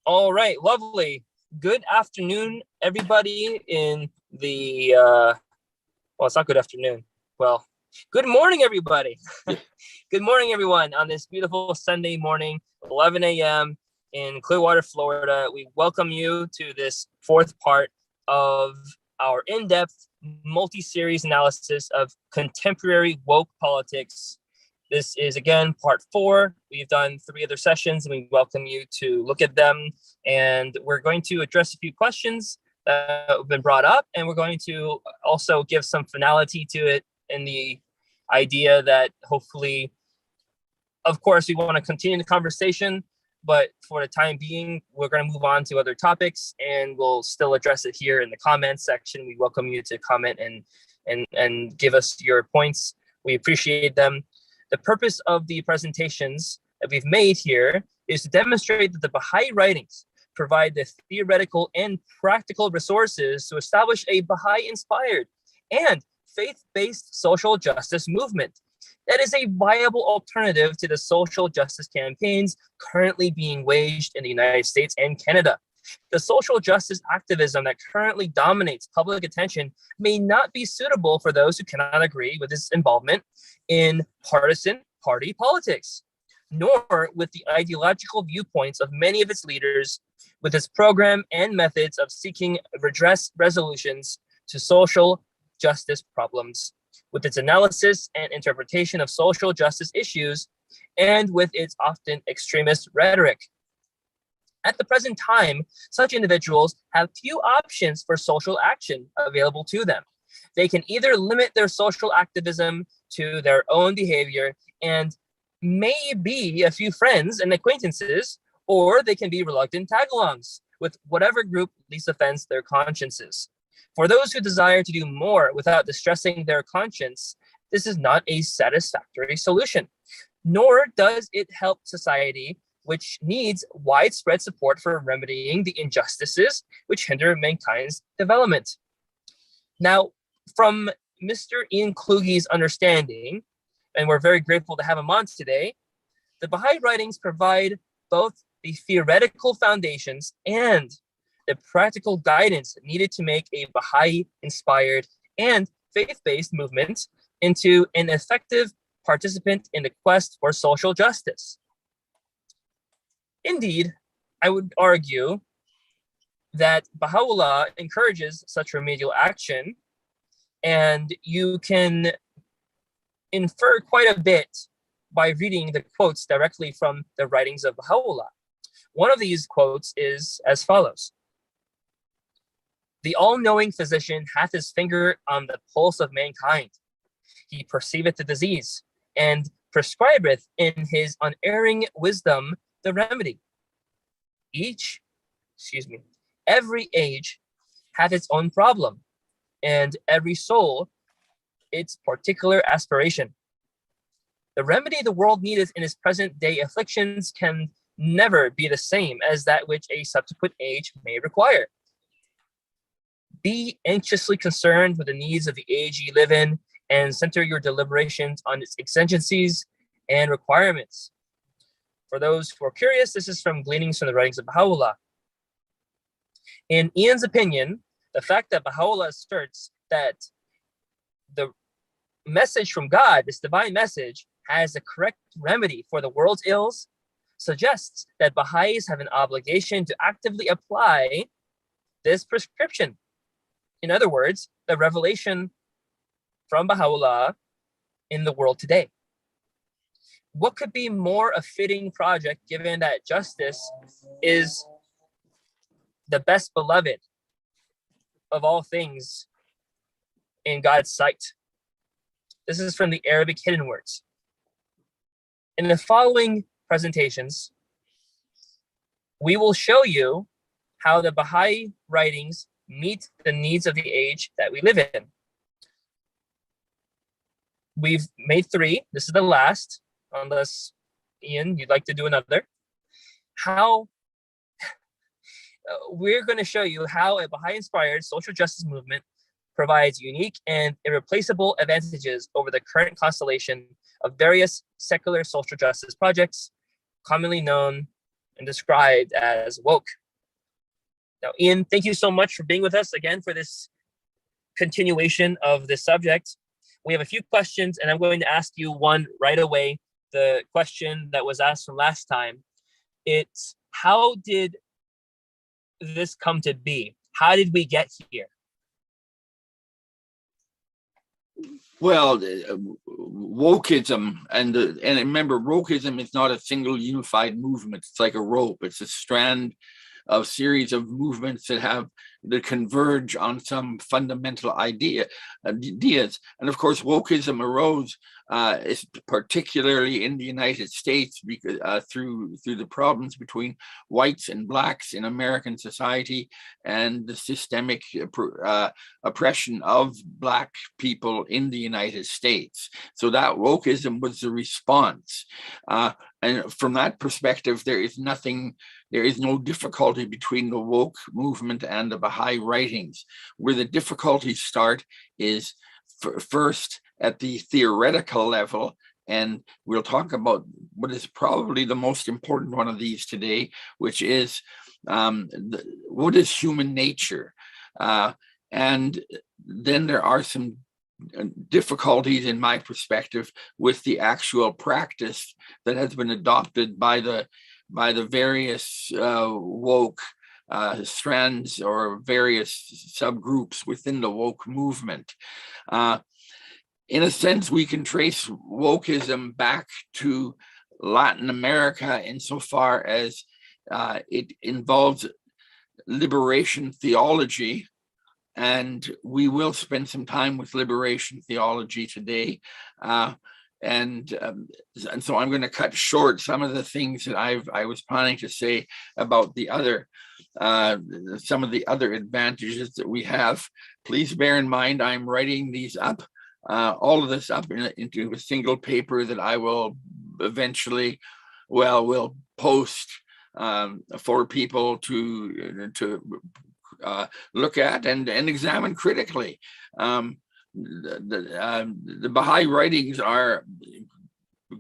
All right, lovely. Good afternoon, everybody in the, well, it's not good afternoon. Well, good morning, everybody. Good morning, everyone, on this beautiful Sunday morning, 11 a.m. in Clearwater, Florida. We welcome you to this fourth part of our in-depth multi-series analysis of contemporary woke politics. This is, again, part 4. We've done 3 other sessions, and we welcome you to look at them. And we're going to address a few questions that have been brought up, and we're going to also give some finality to it in the idea that hopefully, of course, we want to continue the conversation, but for the time being, we're going to move on to other topics, and we'll still address it here in the comments section. We welcome you to comment and give us your points. We appreciate them. The purpose of the presentations that we've made here is to demonstrate that the Baha'i writings provide the theoretical and practical resources to establish a Baha'i-inspired and faith-based social justice movement that is a viable alternative to the social justice campaigns currently being waged in the United States and Canada. The social justice activism that currently dominates public attention may not be suitable for those who cannot agree with its involvement in partisan party politics, nor with the ideological viewpoints of many of its leaders, with its program and methods of seeking redress resolutions to social justice problems, with its analysis and interpretation of social justice issues, and with its often extremist rhetoric. At the present time, such individuals have few options for social action available to them. They can either limit their social activism to their own behavior and maybe a few friends and acquaintances, or they can be reluctant tag-alongs with whatever group least offends their consciences. For those who desire to do more without distressing their conscience, this is not a satisfactory solution, nor does it help society, which needs widespread support for remedying the injustices which hinder mankind's development. Now, from Mr. Ian Kluge's understanding, and we're very grateful to have him on today, the Baha'i writings provide both the theoretical foundations and the practical guidance needed to make a Baha'i-inspired and faith-based movement into an effective participant in the quest for social justice. Indeed, I would argue that Baha'u'llah encourages such remedial action, and you can infer quite a bit by reading the quotes directly from the writings of Baha'u'llah. One of these quotes is as follows: "The all-knowing physician hath his finger on the pulse of mankind. He perceiveth the disease, and prescribeth in his unerring wisdom the remedy. Every age hath its own problem, and every soul its particular aspiration. The remedy the world needeth in its present day afflictions can never be the same as that which a subsequent age may require. Be anxiously concerned with the needs of the age ye live in, and center your deliberations on its exigencies and requirements." For those who are curious, this is from gleanings from the writings of Baha'u'llah. In Ian's opinion, the fact that Baha'u'llah asserts that the message from God, this divine message, has the correct remedy for the world's ills, suggests that Baha'is have an obligation to actively apply this prescription. In other words, the revelation from Baha'u'llah in the world today. What could be more a fitting project given that justice is the best beloved of all things in God's sight? This is from the Arabic Hidden Words. In the following presentations, we will show you how the Baha'i writings meet the needs of the age that we live in. We've made 3. This is the last, unless, Ian, you'd like to do another. We're going to show you how a Baha'i-inspired social justice movement provides unique and irreplaceable advantages over the current constellation of various secular social justice projects, commonly known and described as woke. Now, Ian, thank you so much for being with us again for this continuation of this subject. We have a few questions, and I'm going to ask you one right away. The question that was asked from last time, it's how did this come to be? How did we get here? Well, wokeism, and remember, wokeism is not a single unified movement. It's like a rope. It's a strand of series of movements that converge on some fundamental ideas. And of course, wokeism arose particularly in the United States because through the problems between whites and blacks in American society and the systemic oppression of black people in the United States. So that wokeism was the response. And from that perspective, there is no difficulty between the woke movement and the Baha'i writings. Where the difficulties start is first at the theoretical level, and we'll talk about what is probably the most important one of these today, which is what is human nature? And then there are some difficulties in my perspective with the actual practice that has been adopted by the various woke strands or various subgroups within the woke movement. In a sense, we can trace wokeism back to Latin America insofar as it involves liberation theology. And we will spend some time with liberation theology today. And so I'm going to cut short some of the things that I was planning to say about some of the other advantages that we have. Please bear in mind, I'm writing these up, all of this up into a single paper that I will eventually, will post for people to look at and examine critically. The Baha'i writings are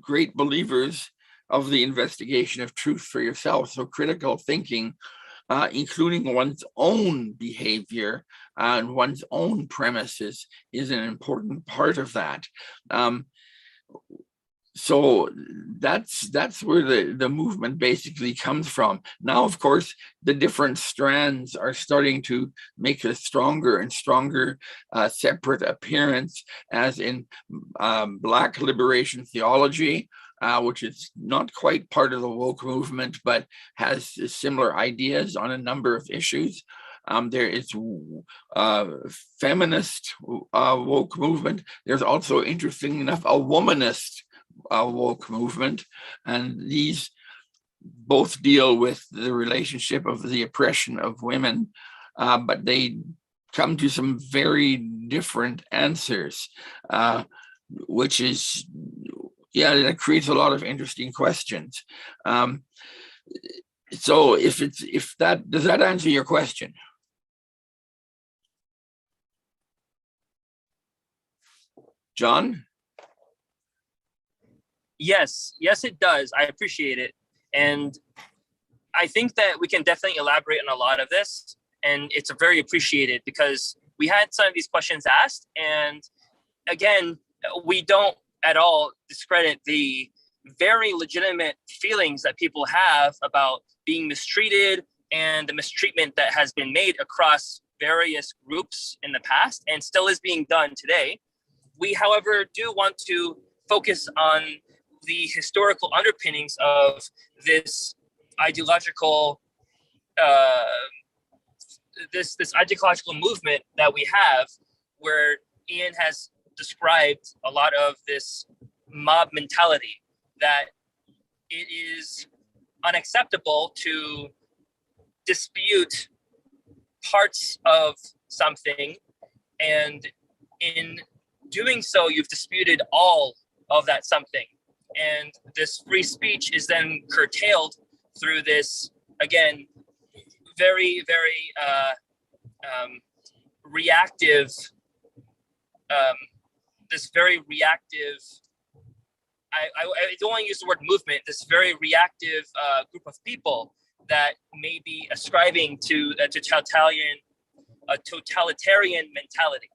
great believers of the investigation of truth for yourself. So critical thinking, including one's own behavior and one's own premises, is an important part of that. So that's where the movement basically comes from. Now, of course, the different strands are starting to make a stronger and stronger separate appearance, as in Black liberation theology, which is not quite part of the woke movement, but has similar ideas on a number of issues. There is feminist woke movement. There's also, interesting enough, a womanist woke movement, and these both deal with the relationship of the oppression of women, but they come to some very different answers, which is, that creates a lot of interesting questions. So does that answer your question? John? Yes, it does. I appreciate it. And I think that we can definitely elaborate on a lot of this. And it's very appreciated because we had some of these questions asked. And again, we don't at all discredit the very legitimate feelings that people have about being mistreated and the mistreatment that has been made across various groups in the past and still is being done today. We, however, do want to focus on the historical underpinnings of this ideological this ideological movement that we have, where Ian has described a lot of this mob mentality, that it is unacceptable to dispute parts of something, and in doing so, you've disputed all of that something. And this free speech is then curtailed through this, again, very, very reactive, I don't want to use the word movement, this very reactive group of people that may be ascribing to a totalitarian mentality.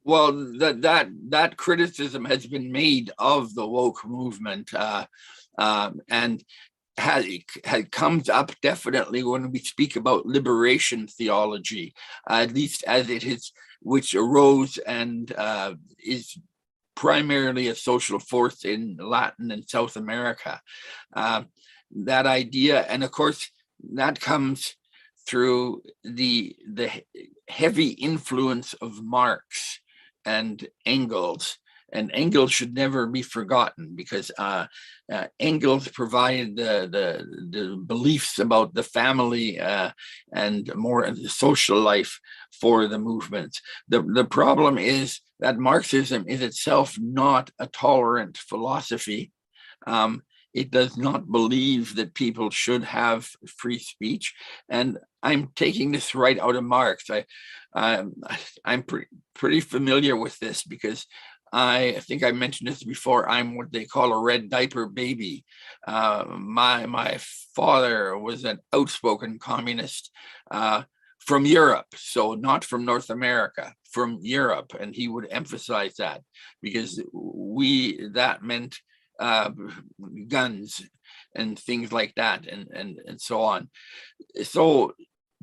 Well, that criticism has been made of the woke movement, and comes up definitely when we speak about liberation theology, at least as it is, which arose and is primarily a social force in Latin and South America. That idea, and of course, that comes through the heavy influence of Marx and Engels. And Engels should never be forgotten, because Engels provided the beliefs about the family and more the social life for the movement. The problem is that Marxism is itself not a tolerant philosophy. It does not believe that people should have free speech. And I'm taking this right out of Marx. I'm pretty familiar with this, because I think I mentioned this before. I'm what they call a red diaper baby. My father was an outspoken communist from Europe, so not from North America, from Europe, and he would emphasize that, because that meant guns and things like that, and so on. So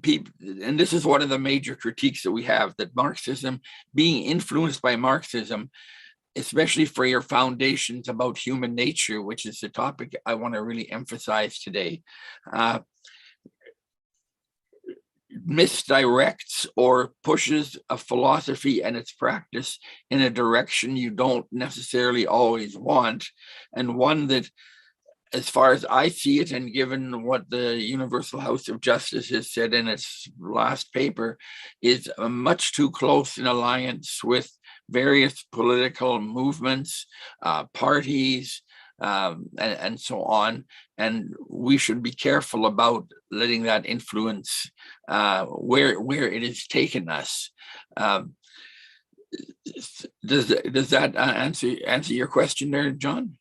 people, and this is one of the major critiques that we have, that Marxism, being influenced by Marxism, especially for your foundations about human nature, which is the topic I want to really emphasize today, misdirects or pushes a philosophy and its practice in a direction you don't necessarily always want, and one that, as far as I see it, and given what the Universal House of Justice has said in its last paper, is much too close in alliance with various political movements, parties, and so on. And we should be careful about letting that influence where it has taken us. Does that answer your question there, John?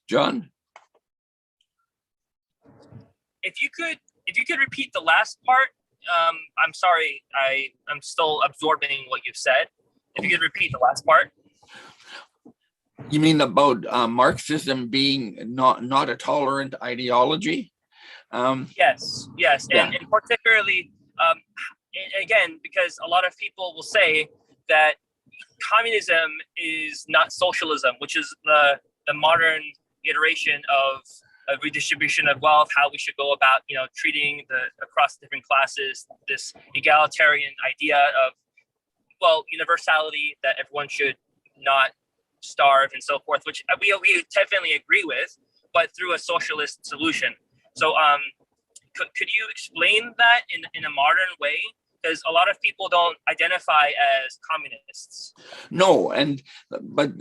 John? If you could repeat the last part, I'm sorry, I'm still absorbing what you've said. If you could repeat the last part. You mean about Marxism being not a tolerant ideology? Yes, yeah. And particularly, again, because a lot of people will say that communism is not socialism, which is the modern iteration of a redistribution of wealth, how we should go about, treating across different classes, this egalitarian idea of, universality, that everyone should not starve and so forth, which we definitely agree with, but through a socialist solution. So could you explain that in a modern way? Because a lot of people don't identify as communists. No, but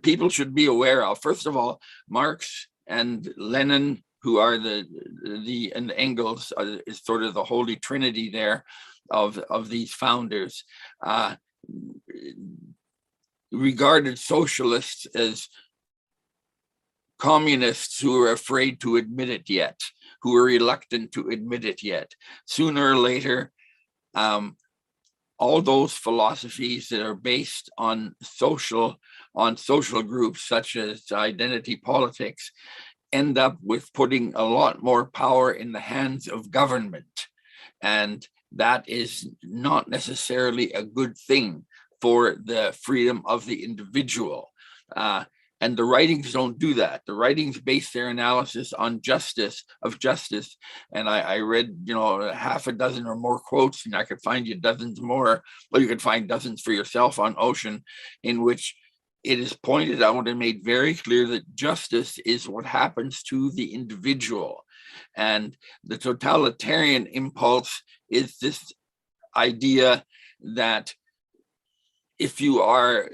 people should be aware of, first of all, Marx and Lenin, who are and Engels is sort of the holy trinity there of these founders, regarded socialists as communists who are afraid to admit it yet, who are reluctant to admit it yet. Sooner or later, all those philosophies that are based on social groups, such as identity politics, end up with putting a lot more power in the hands of government. And that is not necessarily a good thing for the freedom of the individual. And the writings don't do that. The writings base their analysis on justice. And I read, half a dozen or more quotes, and I could find you dozens more, but you could find dozens for yourself on Ocean, in which it is pointed out and made very clear that justice is what happens to the individual. And the totalitarian impulse is this idea that if you're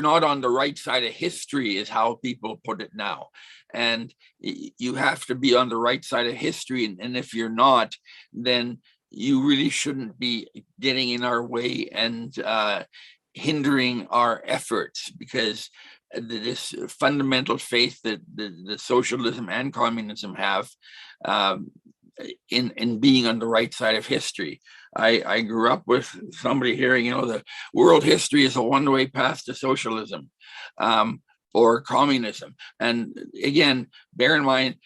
not on the right side of history, is how people put it now. And you have to be on the right side of history. And if you're not, then you really shouldn't be getting in our way and hindering our efforts, because this fundamental faith that the socialism and communism have in being on the right side of history. I grew up with somebody hearing, the world history is a one-way path to socialism or communism. And again, bear in mind,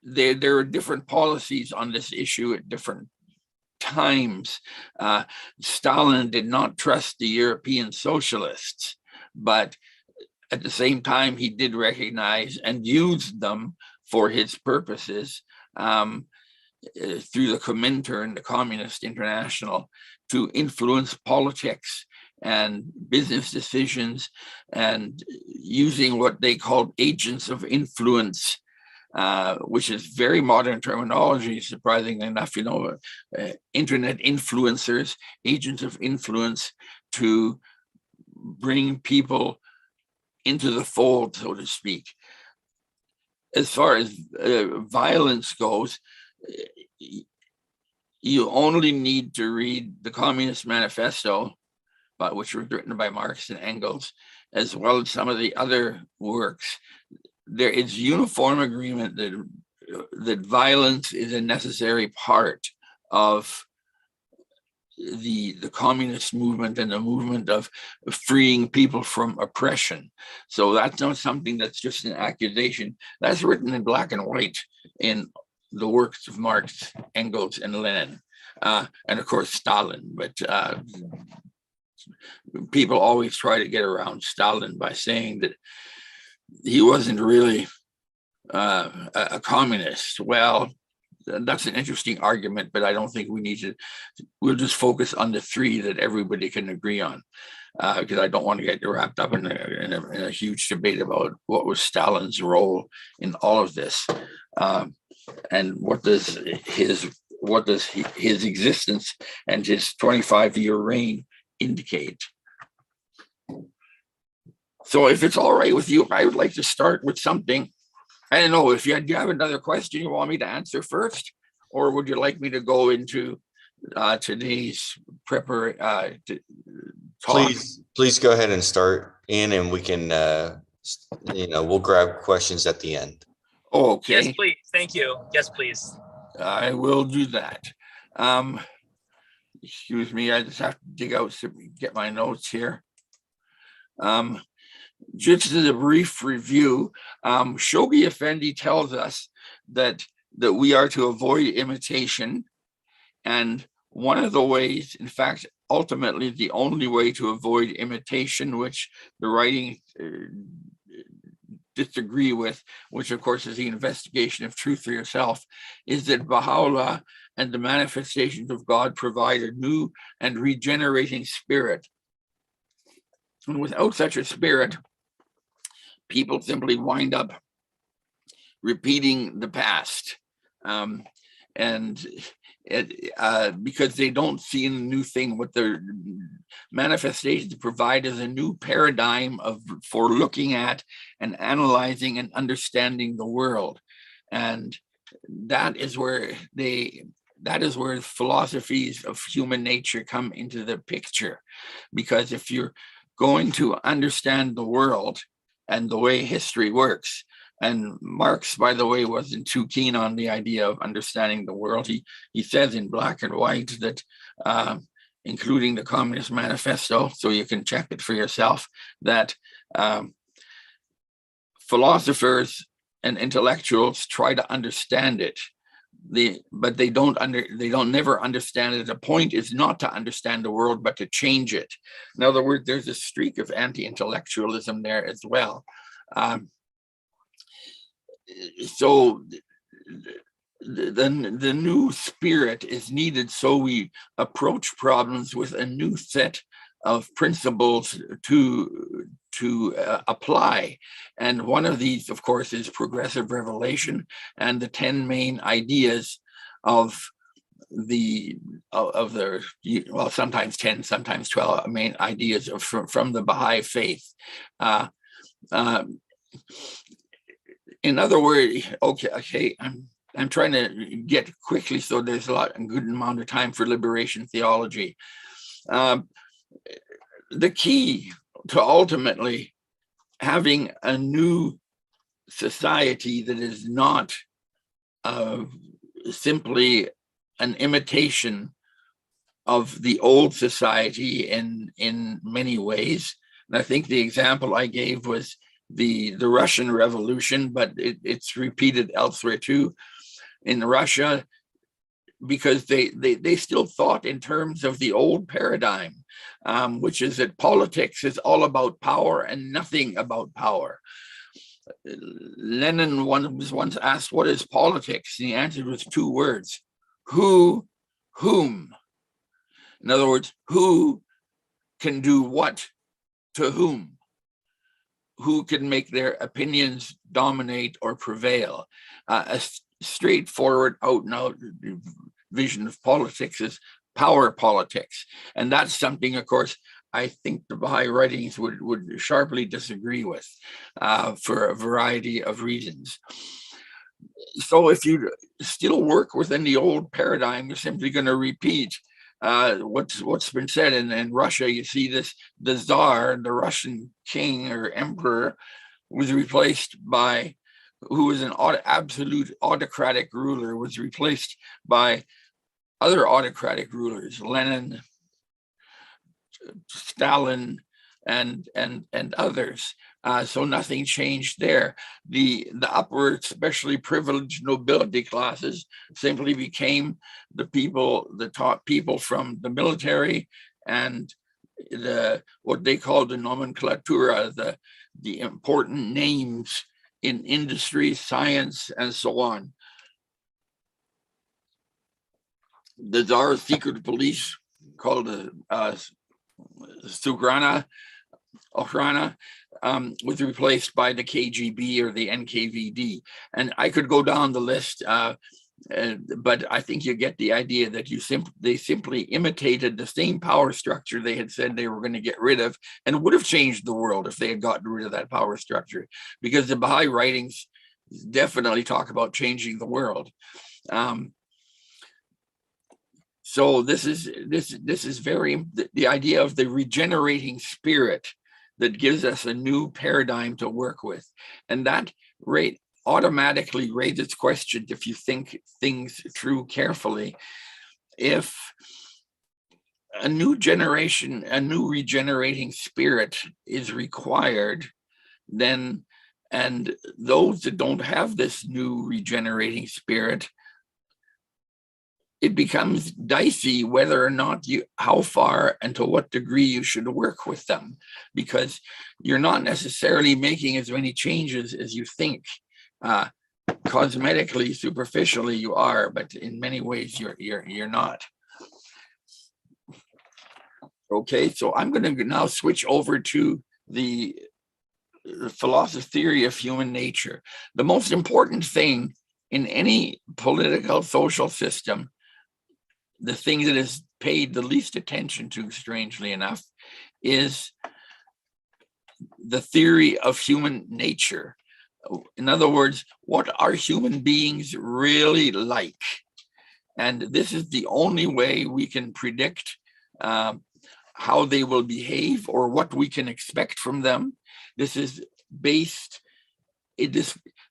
there are different policies on this issue at different times. Stalin did not trust the European socialists, but at the same time, he did recognize and used them for his purposes through the Comintern, the Communist International, to influence politics and business decisions, and using what they called agents of influence, which is very modern terminology, surprisingly enough, internet influencers, agents of influence, to bring people into the fold, so to speak. As far as violence goes, you only need to read the Communist Manifesto, which was written by Marx and Engels, as well as some of the other works. There is uniform agreement that violence is a necessary part of the communist movement and the movement of freeing people from oppression. So that's not something that's just an accusation. That's written in black and white in the works of Marx, Engels, and Lenin, and of course Stalin. But people always try to get around Stalin by saying that he wasn't really a communist. Well, that's an interesting argument, but I don't think we need to. We'll just focus on the three that everybody can agree on, because I don't want to get wrapped up in a huge debate about what was Stalin's role in all of this, and what does his existence and his 25-year reign indicate. So if it's all right with you, I would like to start with something. I don't know if do you have another question you want me to answer first, or would you like me to go into today's talk? Please go ahead and start, Ian, and we can, we'll grab questions at the end. Okay. Yes, please. Thank you. Yes, please. I will do that. Excuse me, I just have to dig out to get my notes here. Just as a brief review, Shoghi Effendi tells us that we are to avoid imitation. And one of the ways, in fact, ultimately the only way to avoid imitation, which the writing disagree with, which of course is the investigation of truth for yourself, is that Baha'u'llah and the manifestations of God provide a new and regenerating spirit. And without such a spirit, people simply wind up repeating the past. Because they don't see in a new thing. What the manifestations provide is a new paradigm for looking at and analyzing and understanding the world. And that is where philosophies of human nature come into the picture. Because if you're going to understand the world and the way history works, and Marx, by the way, wasn't too keen on the idea of understanding the world. He says in black and white that, including the Communist Manifesto, so you can check it for yourself, that philosophers and intellectuals try to understand it, but they don't never understand it. The point is not to understand the world, but to change it. In other words, there's a streak of anti-intellectualism there as well. So the new spirit is needed, so we approach problems with a new set of principles to apply. And one of these, of course, is progressive revelation and the 10 main ideas of sometimes 10, sometimes 12 main ideas from the Baha'i faith. In other words, okay, I'm trying to get quickly so there's a good amount of time for liberation theology. The key to ultimately having a new society that is not simply an imitation of the old society in many ways. And I think the example I gave was the Russian Revolution, but it's repeated elsewhere too. In Russia, because they still thought in terms of the old paradigm, which is that politics is all about power and nothing about power. Lenin was once asked, what is politics? And the answer was two words: who, whom. In other words, who can do what to whom? Who can make their opinions dominate or prevail? A straightforward, out and out vision of politics is power politics. And that's something, of course, I think the Baha'i writings would sharply disagree with for a variety of reasons. So if you still work within the old paradigm, you're simply going to repeat what's been said. In Russia, you see this: the Tsar, the Russian king or emperor, was replaced by, who was an absolute autocratic ruler, was replaced by other autocratic rulers: Lenin, Stalin, and others. So nothing changed there. The upper, especially privileged nobility classes, simply became the top people from the military and what they called the nomenclatura, the important names in industry, science, and so on. The Tsar's secret police, called Sugrana Okhrana, was replaced by the KGB or the NKVD. And I could go down the list, but I think you get the idea that they simply imitated the same power structure they had said they were going to get rid of, and would have changed the world if they had gotten rid of that power structure, because the Baha'i writings definitely talk about changing the world. So this is very the idea of the regenerating spirit that gives us a new paradigm to work with, and that automatically raises questions if you think things through carefully. If a new generation, a new regenerating spirit is required, then, and those that don't have this new regenerating spirit, it becomes dicey whether or not how far and to what degree you should work with them, because you're not necessarily making as many changes as you think. Cosmetically, superficially, you are, but in many ways you're not. Okay, so I'm going to now switch over to the philosophy theory of human nature. The most important thing in any political social system, the thing that is paid the least attention to, strangely enough, is the theory of human nature. In other words, what are human beings really like? And this is the only way we can predict how they will behave or what we can expect from them. This is based,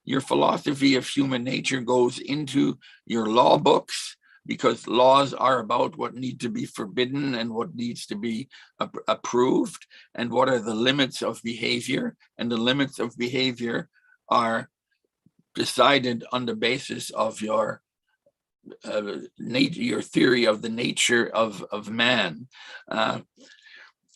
your philosophy of human nature goes into your law books, because laws are about what needs to be forbidden and what needs to be approved, and what are the limits of behavior. And the limits of behavior are decided on the basis of your your theory of the nature of man.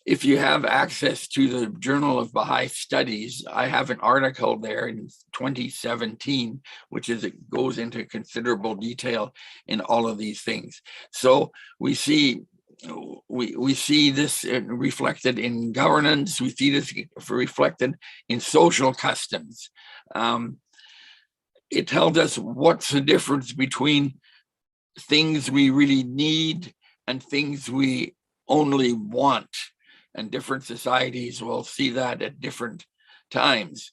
If you have access to the Journal of Baha'i Studies, I have an article there in 2017, it goes into considerable detail in all of these things. So we see this reflected in governance. We see this reflected in social customs. It tells us what's the difference between things we really need and things we only want. And different societies will see that at different times.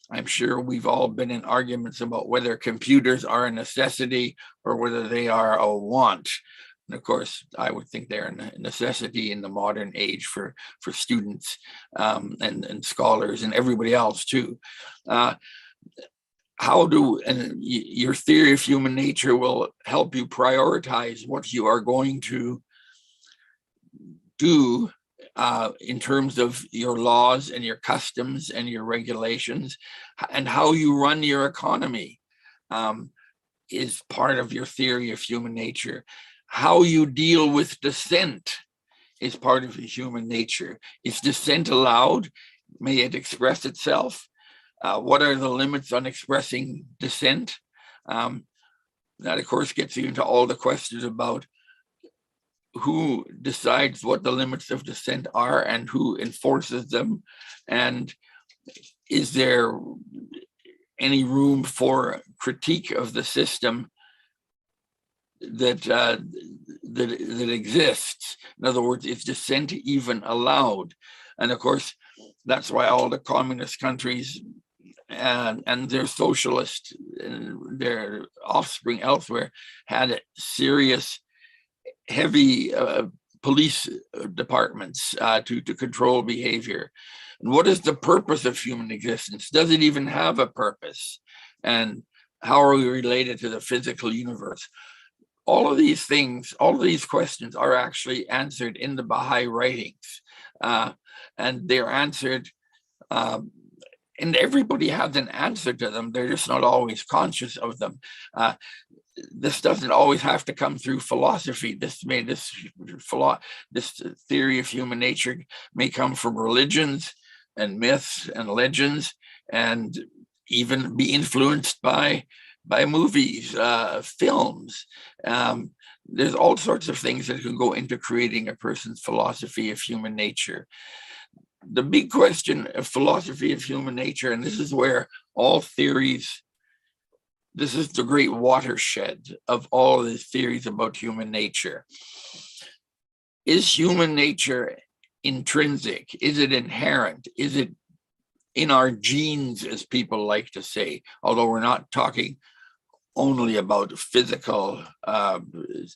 I'm sure we've all been in arguments about whether computers are a necessity or whether they are a want. And of course, I would think they're a necessity in the modern age for students and scholars and everybody else too. Your theory of human nature will help you prioritize what you are going to do in terms of your laws and your customs and your regulations, and how you run your economy is part of your theory of human nature. How you deal with dissent is part of human nature. Is dissent allowed? May it express itself? What are the limits on expressing dissent? That, of course, gets you into all the questions about who decides what the limits of dissent are and who enforces them, and is there any room for critique of the system that exists? In other words, is dissent even allowed? And of course, that's why all the communist countries and their socialist and their offspring elsewhere had serious, heavy police departments to control behavior. And what is the purpose of human existence? Does it even have a purpose? And how are we related to the physical universe? All of these things, all of these questions are actually answered in the Baha'i writings. And they're answered, and everybody has an answer to them. They're just not always conscious of them. This doesn't always have to come through philosophy. This theory of human nature may come from religions and myths and legends, and even be influenced by movies, films. There's all sorts of things that can go into creating a person's philosophy of human nature. The big question of philosophy of human nature, and this is where all theories, this is the great watershed of all of the theories about human nature. Is human nature intrinsic? Is it inherent? Is it in our genes, as people like to say, although we're not talking only about physical, the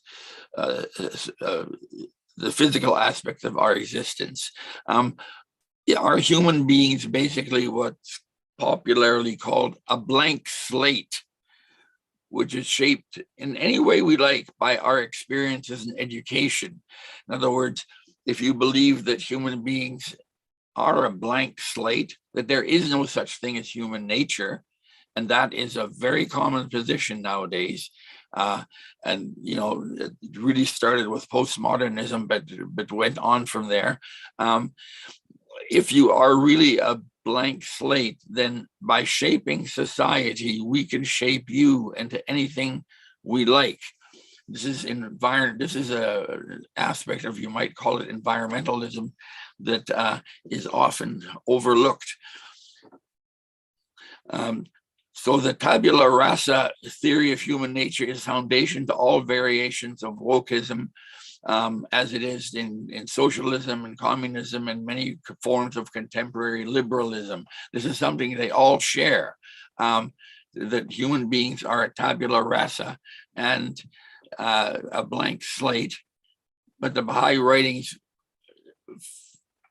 physical aspects of our existence. Are human beings basically what's popularly called a blank slate, which is shaped in any way we like by our experiences and education? In other words, if you believe that human beings are a blank slate, that there is no such thing as human nature, and that is a very common position nowadays. And it really started with postmodernism, but went on from there. If you are really a blank slate, then by shaping society, we can shape you into anything we like. This is an aspect of, you might call it, environmentalism that is often overlooked. So the tabula rasa theory of human nature is foundation to all variations of wokeism, as it is in socialism and communism and many forms of contemporary liberalism. This is something they all share, that human beings are a tabula rasa and a blank slate. But the Baha'i writings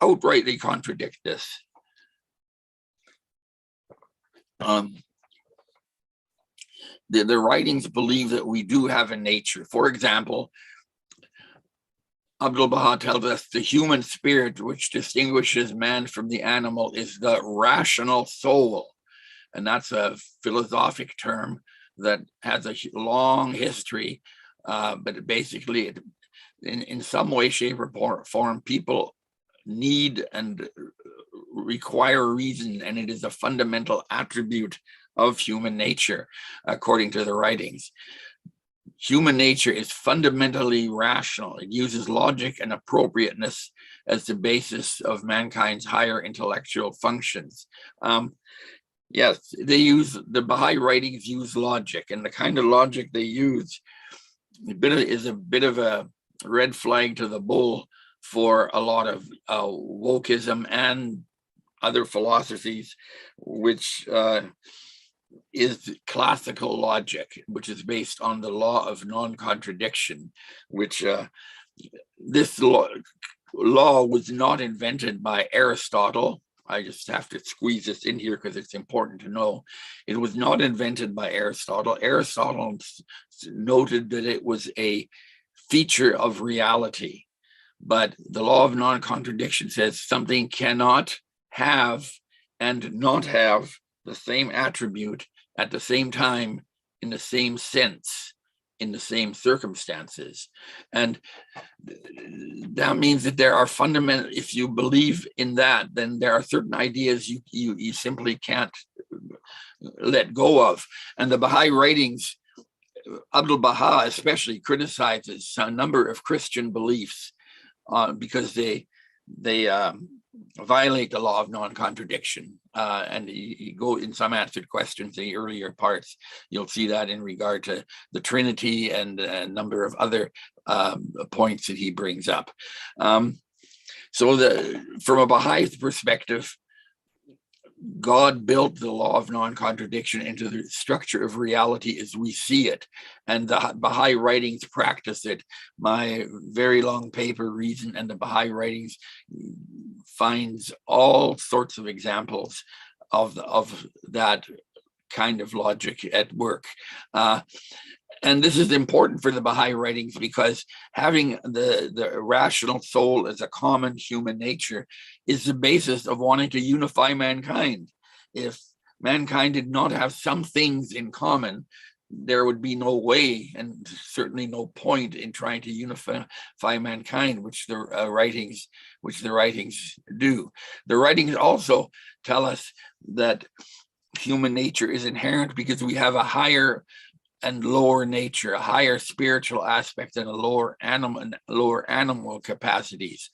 outrightly contradict this. The writings believe that we do have a nature. For example, Abdu'l-Baha tells us the human spirit, which distinguishes man from the animal, is the rational soul. And that's a philosophic term that has a long history, but basically, in some way, shape, or form, people need and require reason, and it is a fundamental attribute of human nature, according to the writings. Human nature is fundamentally rational. It uses logic and appropriateness as the basis of mankind's higher intellectual functions. Yes, the Baha'i writings use logic, and the kind of logic they use is a bit of a red flag to the bull for a lot of wokeism and other philosophies, which is classical logic, which is based on the law of non-contradiction, which this law was not invented by Aristotle. I just have to squeeze this in here because it's important to know. It was not invented by Aristotle. Aristotle noted that it was a feature of reality, but the law of non-contradiction says something cannot have and not have the same attribute at the same time, in the same sense, in the same circumstances. And that means that there are fundamental, if you believe in that, then there are certain ideas you simply can't let go of. And the Baha'i writings, Abdul Baha especially criticizes a number of Christian beliefs because they violate the law of non-contradiction. And you go in some answered questions, the earlier parts, you'll see that in regard to the Trinity and a number of other points that he brings up. So from a Baha'i perspective, God built the law of non-contradiction into the structure of reality as we see it. And the Baha'i writings practice it. My very long paper, Reason and the Baha'i Writings, finds all sorts of examples of that kind of logic at work. And this is important for the Baha'i writings because having the rational soul as a common human nature is the basis of wanting to unify mankind. If mankind did not have some things in common, there would be no way and certainly no point in trying to unify mankind, which the writings do. The writings also tell us that human nature is inherent because we have a higher and lower nature, a higher spiritual aspect and a lower animal capacities.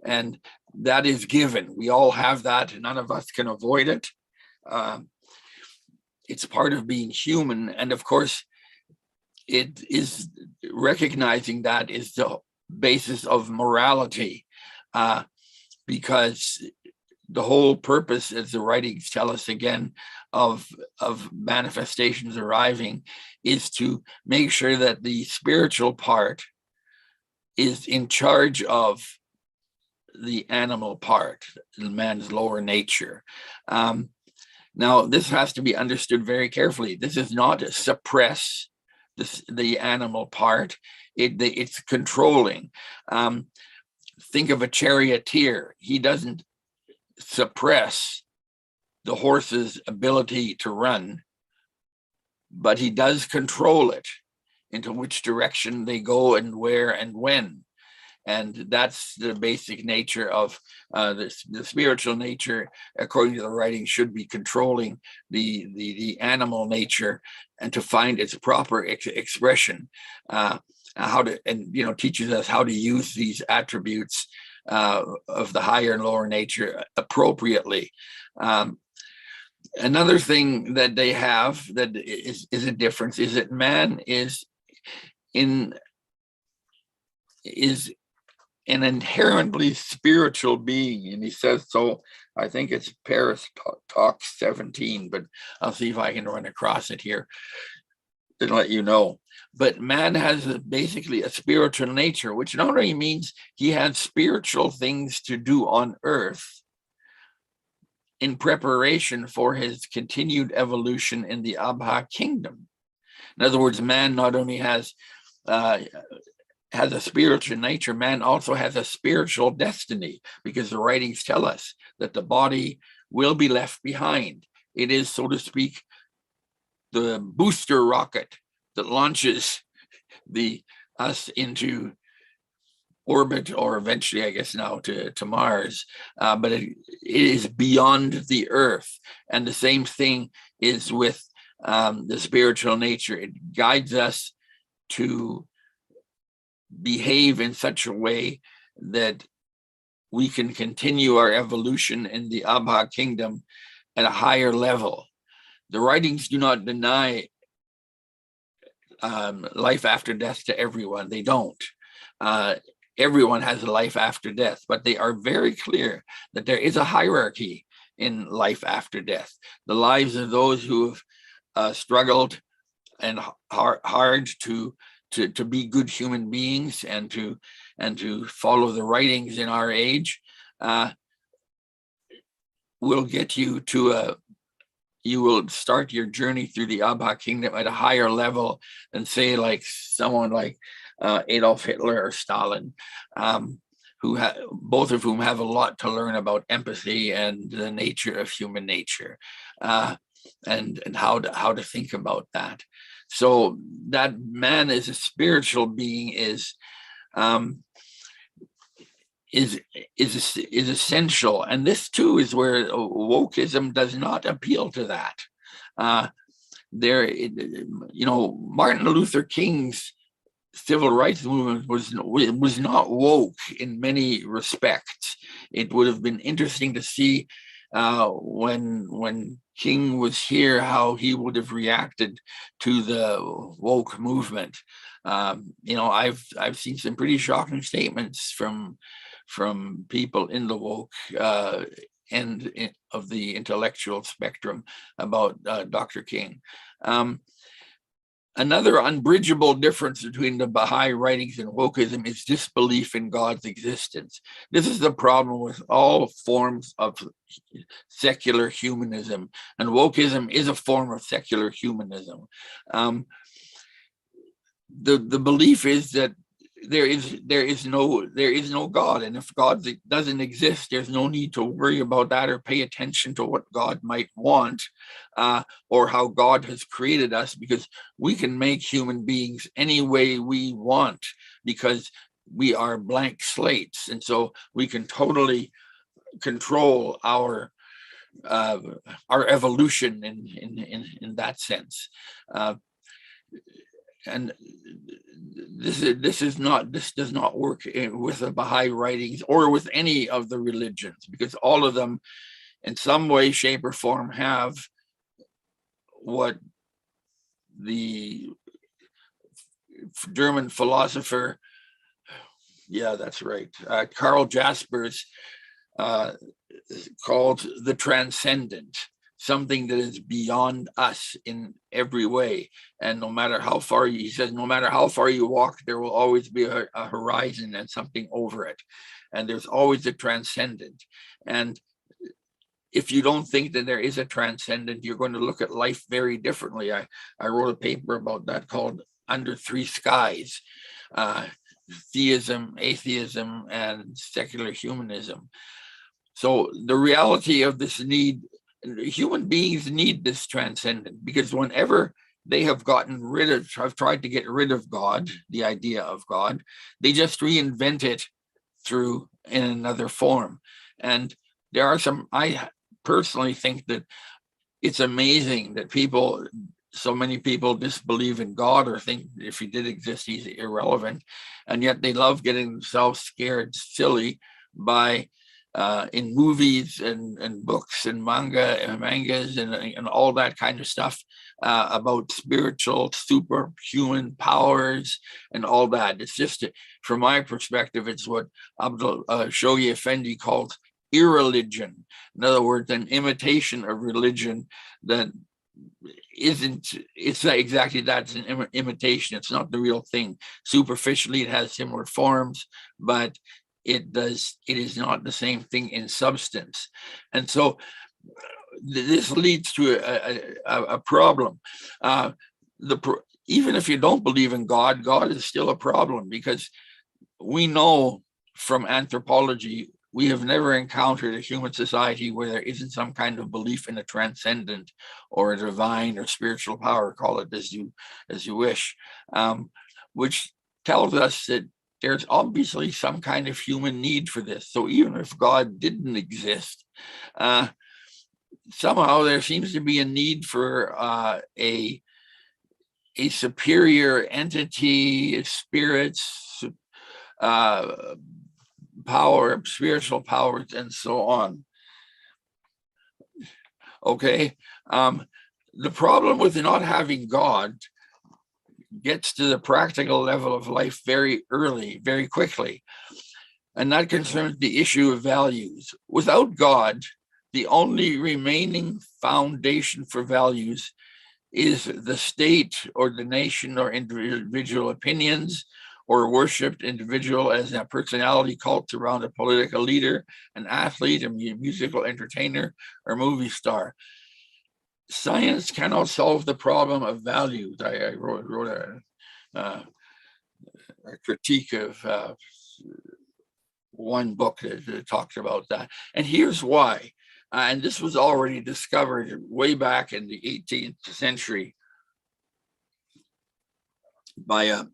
And that is given. We all have that. None of us can avoid it. It's part of being human. And of course, it is recognizing that is the basis of morality, because the whole purpose, as the writings tell us again, of manifestations arriving is to make sure that the spiritual part is in charge of the animal part, man's lower nature. Now, this has to be understood very carefully. This is not to suppress the animal part. It's controlling. Think of a charioteer. He doesn't suppress the horse's ability to run, but he does control it into which direction they go and where and when. And that's the basic nature of the spiritual nature, according to the writing, should be controlling the animal nature and to find its proper expression. Teaches us how to use these attributes of the higher and lower nature appropriately. Another thing that they have that is a difference is that man is an inherently spiritual being, and he says so. I think it's Paris Talk 17, but I'll see if I can run across it here to let you know. But man has basically a spiritual nature, which not only means he has spiritual things to do on earth in preparation for his continued evolution in the Abha kingdom. In other words, man not only has a spiritual nature, man also has a spiritual destiny, because the writings tell us that the body will be left behind. It is, so to speak, the booster rocket that launches us into orbit, or eventually, I guess now, to Mars, but it is beyond the Earth. And the same thing is with the spiritual nature. It guides us to behave in such a way that we can continue our evolution in the Abha kingdom at a higher level. The writings do not deny life after death to everyone. They don't. Everyone has a life after death, but they are very clear that there is a hierarchy in life after death. The lives of those who have struggled and hard to be good human beings and to follow the writings in our age will get you to you will start your journey through the Abha kingdom at a higher level than, say, like someone like Adolf Hitler or Stalin, both of whom have a lot to learn about empathy and the nature of human nature, and how to think about that. So that man as a spiritual being is essential, and this too is where wokeism does not appeal to that. Martin Luther King's civil rights movement was not woke in many respects. It would have been interesting to see when King was here how he would have reacted to the woke movement. I've seen some pretty shocking statements from people in the woke end of the intellectual spectrum about Dr. King. Another unbridgeable difference between the Baha'i writings and wokeism is disbelief in God's existence. This is the problem with all forms of secular humanism, and wokeism is a form of secular humanism. The belief is that there is no God, and if God doesn't exist, there's no need to worry about that or pay attention to what God might want or how God has created us, because we can make human beings any way we want because we are blank slates, and so we can totally control our evolution in that sense. And this does not work with the Baha'i writings or with any of the religions, because all of them in some way, shape, or form have what the German philosopher, Karl Jaspers called the transcendent, something that is beyond us in every way. And no matter how far he says, no matter how far you walk, there will always be a horizon and something over it. And there's always a transcendent. And if you don't think that there is a transcendent, you're going to look at life very differently. I wrote a paper about that called Under Three Skies, theism, atheism, and secular humanism. So the reality of this need, human beings need this transcendent, because whenever they have tried to get rid of God, the idea of God, they just reinvent it in another form. And there are I personally think that it's amazing that so many people disbelieve in God or think if he did exist, he's irrelevant. And yet they love getting themselves scared silly by in movies and books and mangas and all that kind of stuff about spiritual superhuman powers and all that. It's just, from my perspective, it's what Abdul Shoghi Effendi calls irreligion. In other words, an imitation of religion that it's not exactly that. It's an imitation. It's not the real thing. Superficially, it has similar forms, but it is not the same thing in substance. And so this leads to a problem. Even if you don't believe in God, God is still a problem, because we know from anthropology, we have never encountered a human society where there isn't some kind of belief in a transcendent or a divine or spiritual power, call it as you wish, which tells us that there's obviously some kind of human need for this. So even if God didn't exist, somehow there seems to be a need for a superior entity, spirits, power, spiritual powers, and so on. Okay. The problem with not having God gets to the practical level of life very early, very quickly. And that concerns the issue of values. Without God, the only remaining foundation for values is the state or the nation or individual opinions or worshipped individual as a personality cult around a political leader, an athlete, a musical entertainer, or movie star. Science cannot solve the problem of values. I wrote a critique of one book that talks about that. And here's why. And this was already discovered way back in the 18th century by a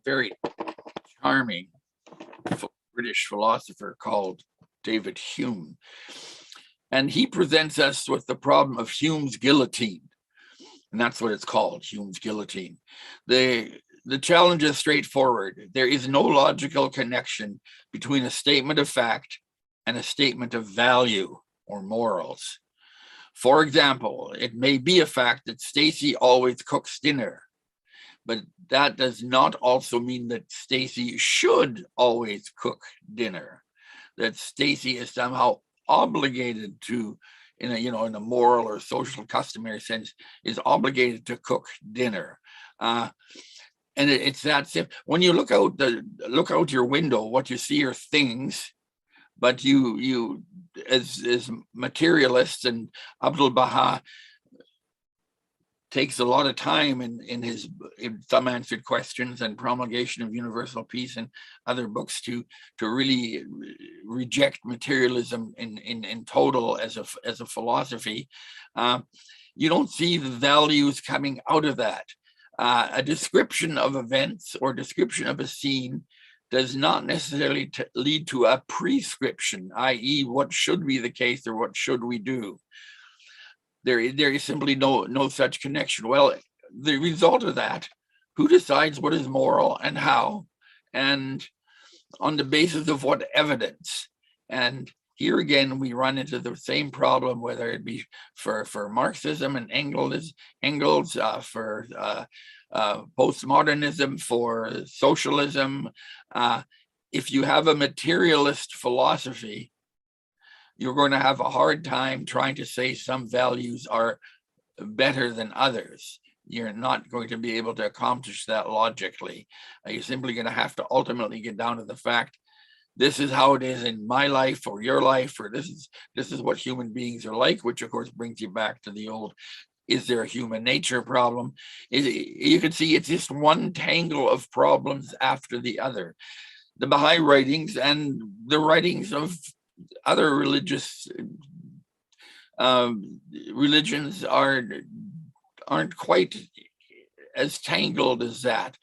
very charming British philosopher called David Hume. And he presents us with the problem of Hume's guillotine. And that's what it's called, Hume's guillotine. The challenge is straightforward. There is no logical connection between a statement of fact and a statement of value or morals. For example, it may be a fact that Stacy always cooks dinner, but that does not also mean that Stacy should always cook dinner, that Stacy is somehow obligated to, in a moral or social customary sense, is obligated to cook dinner. And it's that simple. When you look out your window, what you see are things, but you as materialists, and Abdul Baha takes a lot of time in Some Answered Questions and Promulgation of Universal Peace and other books to really reject materialism in total as a philosophy. You don't see the values coming out of that. A description of events or description of a scene does not necessarily lead to a prescription, i.e. what should be the case or what should we do. There is simply no such connection. Well, the result of that, who decides what is moral and how, and on the basis of what evidence? And here again, we run into the same problem, whether it be for Marxism and Engels, for postmodernism, for socialism. If you have a materialist philosophy, you're going to have a hard time trying to say some values are better than others. You're not going to be able to accomplish that logically. You're simply going to have to ultimately get down to the fact, this is how it is in my life or your life, or this is what human beings are like, which of course brings you back to the old, is there a human nature problem? You can see it's just one tangle of problems after the other. The Baha'i writings and the writings of other religious religions aren't quite as tangled as that.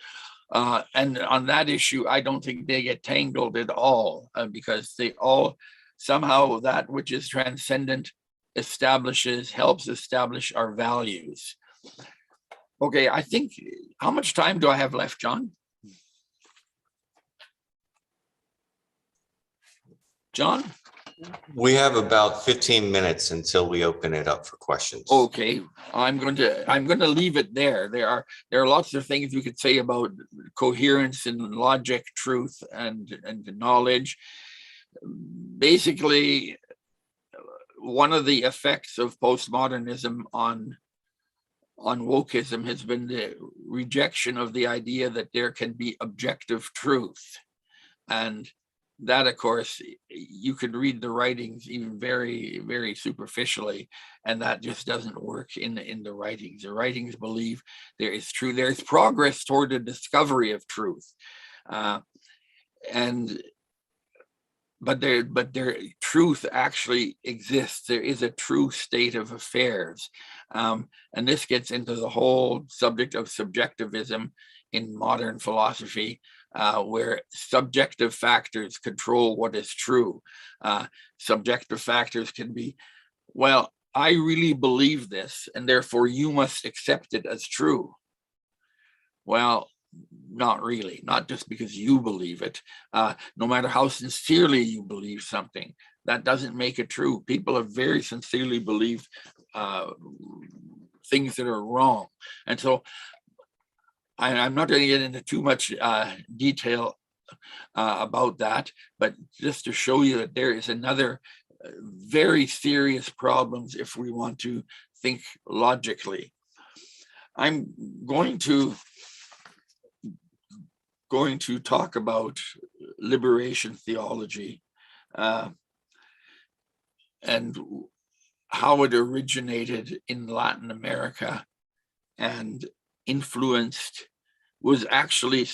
And on that issue, I don't think they get tangled at all, because they all somehow, that which is transcendent helps establish our values. Okay, I think, how much time do I have left, John? John? We have about 15 minutes until we open it up for questions. Okay, I'm going to leave it there. There are lots of things we could say about coherence and logic, truth and knowledge. Basically, one of the effects of postmodernism on wokeism has been the rejection of the idea that there can be objective truth. And that, of course, you could read the writings even very, very superficially, and that just doesn't work in the writings. The writings believe there is truth, there is progress toward the discovery of truth, but their truth actually exists. There is a true state of affairs, and this gets into the whole subject of subjectivism in modern philosophy. Where subjective factors control what is true. Subjective factors can be, well, I really believe this, and therefore you must accept it as true. Well, not really, not just because you believe it. No matter how sincerely you believe something, that doesn't make it true. People have very sincerely believed things that are wrong. And so I'm not going to get into too much detail about that, but just to show you that there is another very serious problems if we want to think logically. I'm going to talk about liberation theology and how it originated in Latin America and influenced, was actually,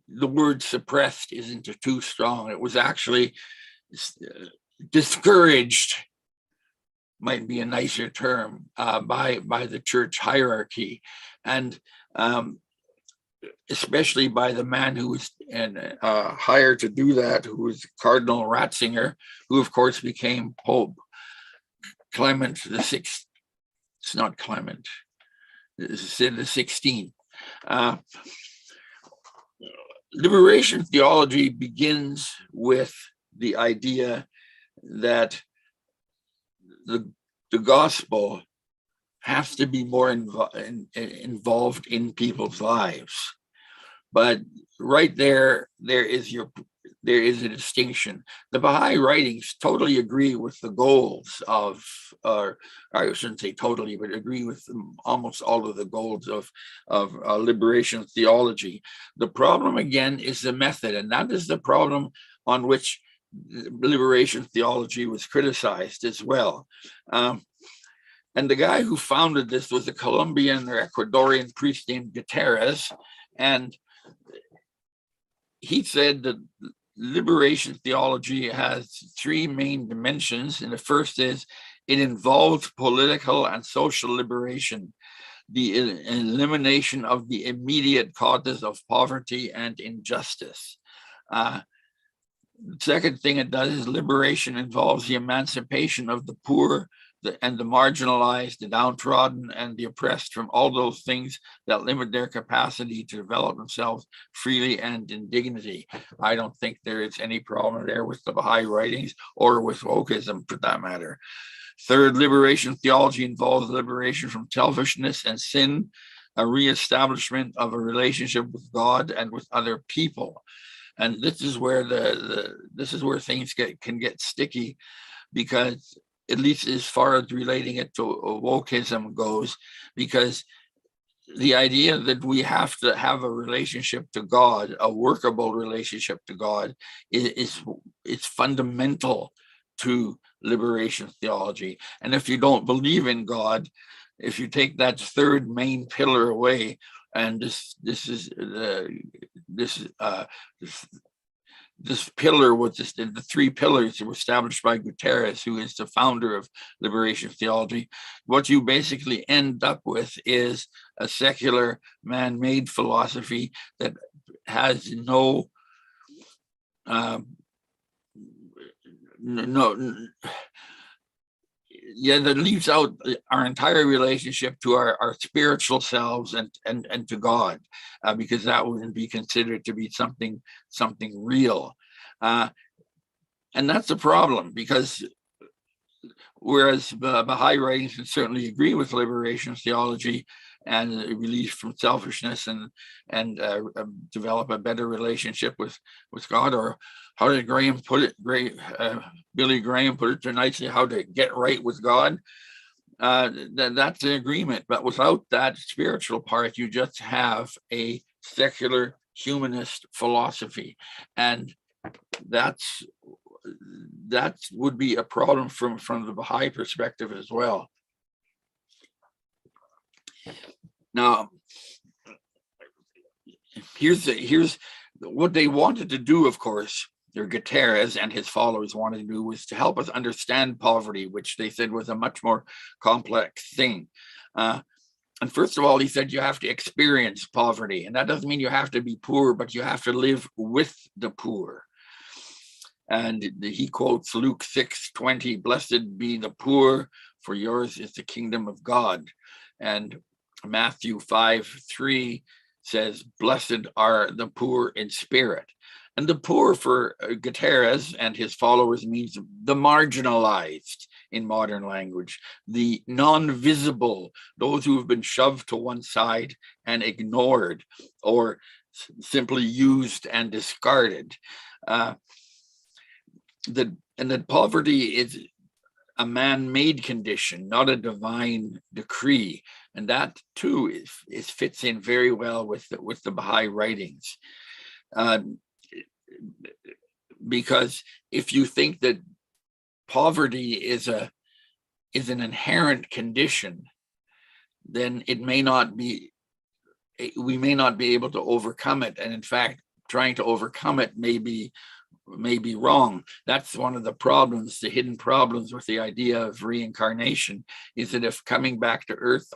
the word suppressed isn't too strong. It was actually discouraged, might be a nicer term, by the church hierarchy, and especially by the man who was hired to do that, who was Cardinal Ratzinger, who of course became Pope Clement the Sixth. It's not Clement, it's the 16th. Liberation theology begins with the idea that the gospel has to be more involved in people's lives. But right there is a distinction. The Baha'i writings totally agree with the goals of, or I shouldn't say totally, but agree with almost all of the goals of liberation theology. The problem again is the method, and that is the problem on which liberation theology was criticized as well. And the guy who founded this was a Colombian or Ecuadorian priest named Gutierrez, and he said that liberation theology has three main dimensions. And the first is it involves political and social liberation, the elimination of the immediate causes of poverty and injustice. The second thing it does is liberation involves the emancipation of the poor and the marginalized, the downtrodden, and the oppressed from all those things that limit their capacity to develop themselves freely and in dignity. I don't think there is any problem there with the Baha'i writings or with wokeism for that matter. Third, liberation theology involves liberation from selfishness and sin, a reestablishment of a relationship with God and with other people. And this is where this is where things can get sticky, because at least as far as relating it to wokeism goes, because the idea that we have to have a relationship to God, a workable relationship to God, is fundamental to liberation theology. And if you don't believe in God, if you take that third main pillar away, and this pillar was the three pillars that were established by Gutierrez, who is the founder of liberation theology, what you basically end up with is a secular man-made philosophy that has that leaves out our entire relationship to our spiritual selves and to God, because that wouldn't be considered to be something real. And that's a problem, because whereas Baha'i writings can certainly agree with liberation theology and release from selfishness and develop a better relationship with God, or how did Graham put it? Billy Graham put it so nicely, how to get right with God. That's an agreement, but without that spiritual part, you just have a secular humanist philosophy, and that would be a problem from the Baha'i perspective as well. Now, here's what they wanted to do, of course, their Gutierrez and his followers wanted to do, was to help us understand poverty, which they said was a much more complex thing. And first of all, he said you have to experience poverty, and that doesn't mean you have to be poor, but you have to live with the poor. And he quotes Luke 6:20, "Blessed be the poor, for yours is the kingdom of God." And Matthew 5:3 says, "Blessed are the poor in spirit." And the poor for Gutierrez and his followers means the marginalized in modern language, the non-visible, those who have been shoved to one side and ignored, or simply used and discarded. that poverty is a man-made condition, not a divine decree, and that too is fits in very well with the Baha'i writings, because if you think that poverty is an inherent condition, then it may not be. We may not be able to overcome it, and in fact, trying to overcome it may be wrong. That's one of the problems, the hidden problems with the idea of reincarnation, is that if coming back to earth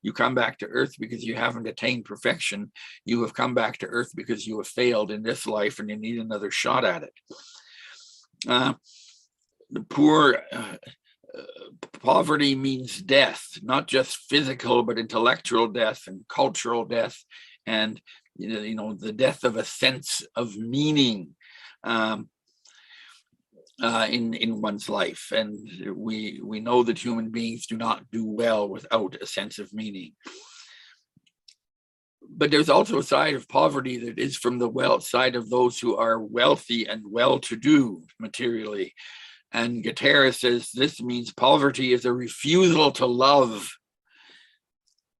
you come back to earth because you haven't attained perfection, you have come back to earth because you have failed in this life and you need another shot at it. The poor, poverty means death, not just physical, but intellectual death and cultural death, and the death of a sense of meaning in one's life. And we know that human beings do not do well without a sense of meaning. But there's also a side of poverty that is from the side of those who are wealthy and well-to-do materially. And Guterres says this means poverty is a refusal to love,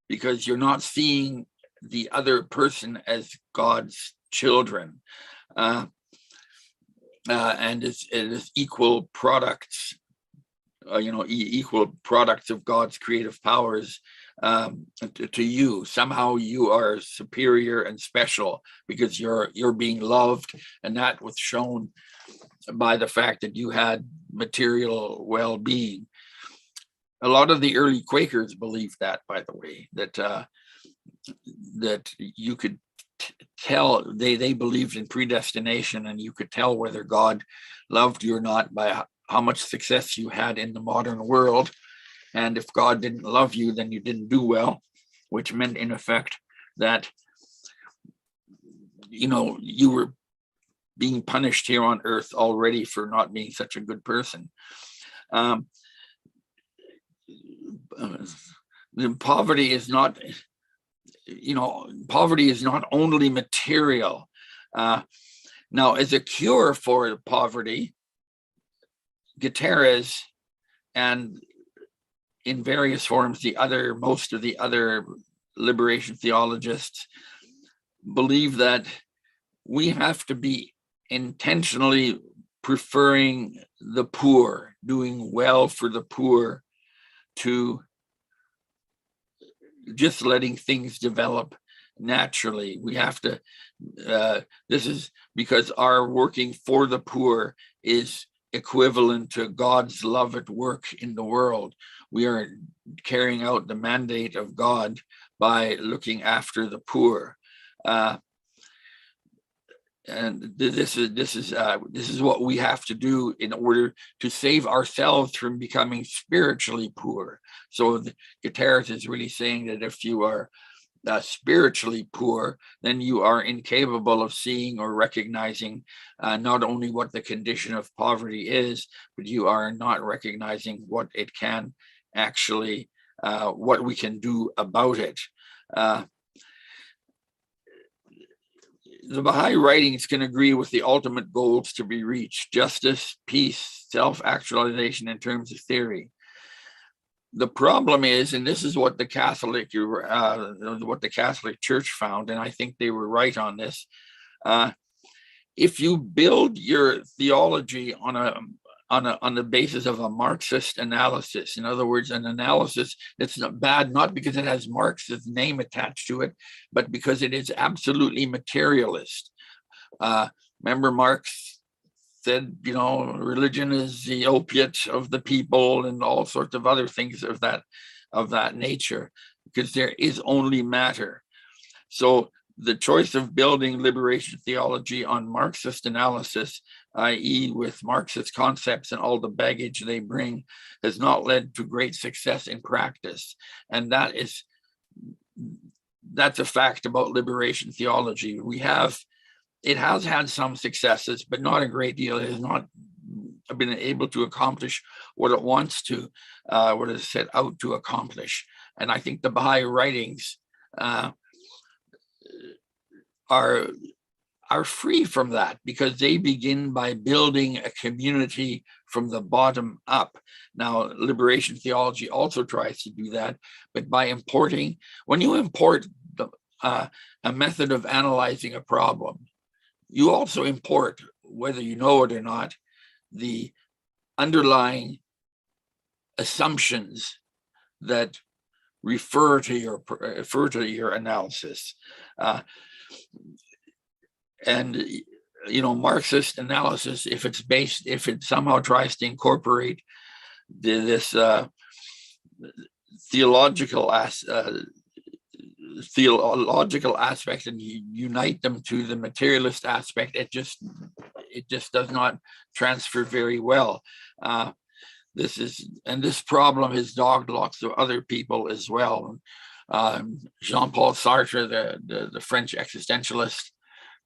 because you're not seeing the other person as God's children. And it is equal products, equal products of God's creative powers to you. Somehow you are superior and special because you're being loved, and that was shown by the fact that you had material well-being. A lot of the early Quakers believed that, by the way, that you could tell, they believed in predestination, and you could tell whether God loved you or not by how much success you had in the modern world. And if God didn't love you, then you didn't do well, which meant in effect that you were being punished here on earth already for not being such a good person. Poverty is not only material. Now, as a cure for poverty, Guterres and in various forms, most of the other liberation theologists believe that we have to be intentionally preferring the poor, doing well for the poor, to just letting things develop naturally. We have to, this is because our working for the poor is equivalent to God's love at work in the world. We are carrying out the mandate of God by looking after the poor. And this is what we have to do in order to save ourselves from becoming spiritually poor. So Guterres is really saying that if you are spiritually poor, then you are incapable of seeing or recognizing not only what the condition of poverty is, but you are not recognizing what it can actually, what we can do about it. The Baha'i writings can agree with the ultimate goals to be reached: justice, peace, self-actualization in terms of theory. The problem is, and this is what the Catholic Church found, and I think they were right on this. If you build your theology on the basis of a Marxist analysis, in other words, an analysis that's not bad, not because it has Marx's name attached to it, but because it is absolutely materialist. Remember, Marx said, religion is the opiate of the people, and all sorts of other things of that nature, because there is only matter. So the choice of building liberation theology on Marxist analysis, i.e. with Marxist concepts and all the baggage they bring, has not led to great success in practice. And that's a fact about liberation theology. It has had some successes, but not a great deal. It has not been able to accomplish what it wants to, what it set out to accomplish. And I think the Baha'i writings are are free from that, because they begin by building a community from the bottom up. Now, liberation theology also tries to do that, but by importing, when you import a method of analyzing a problem, you also import, whether you know it or not, the underlying assumptions that refer to your analysis. And Marxist analysis, if it somehow tries to incorporate this theological aspect and unite them to the materialist aspect, it just does not transfer very well. This problem has dogged lots of other people as well. Jean-Paul Sartre, the French existentialist,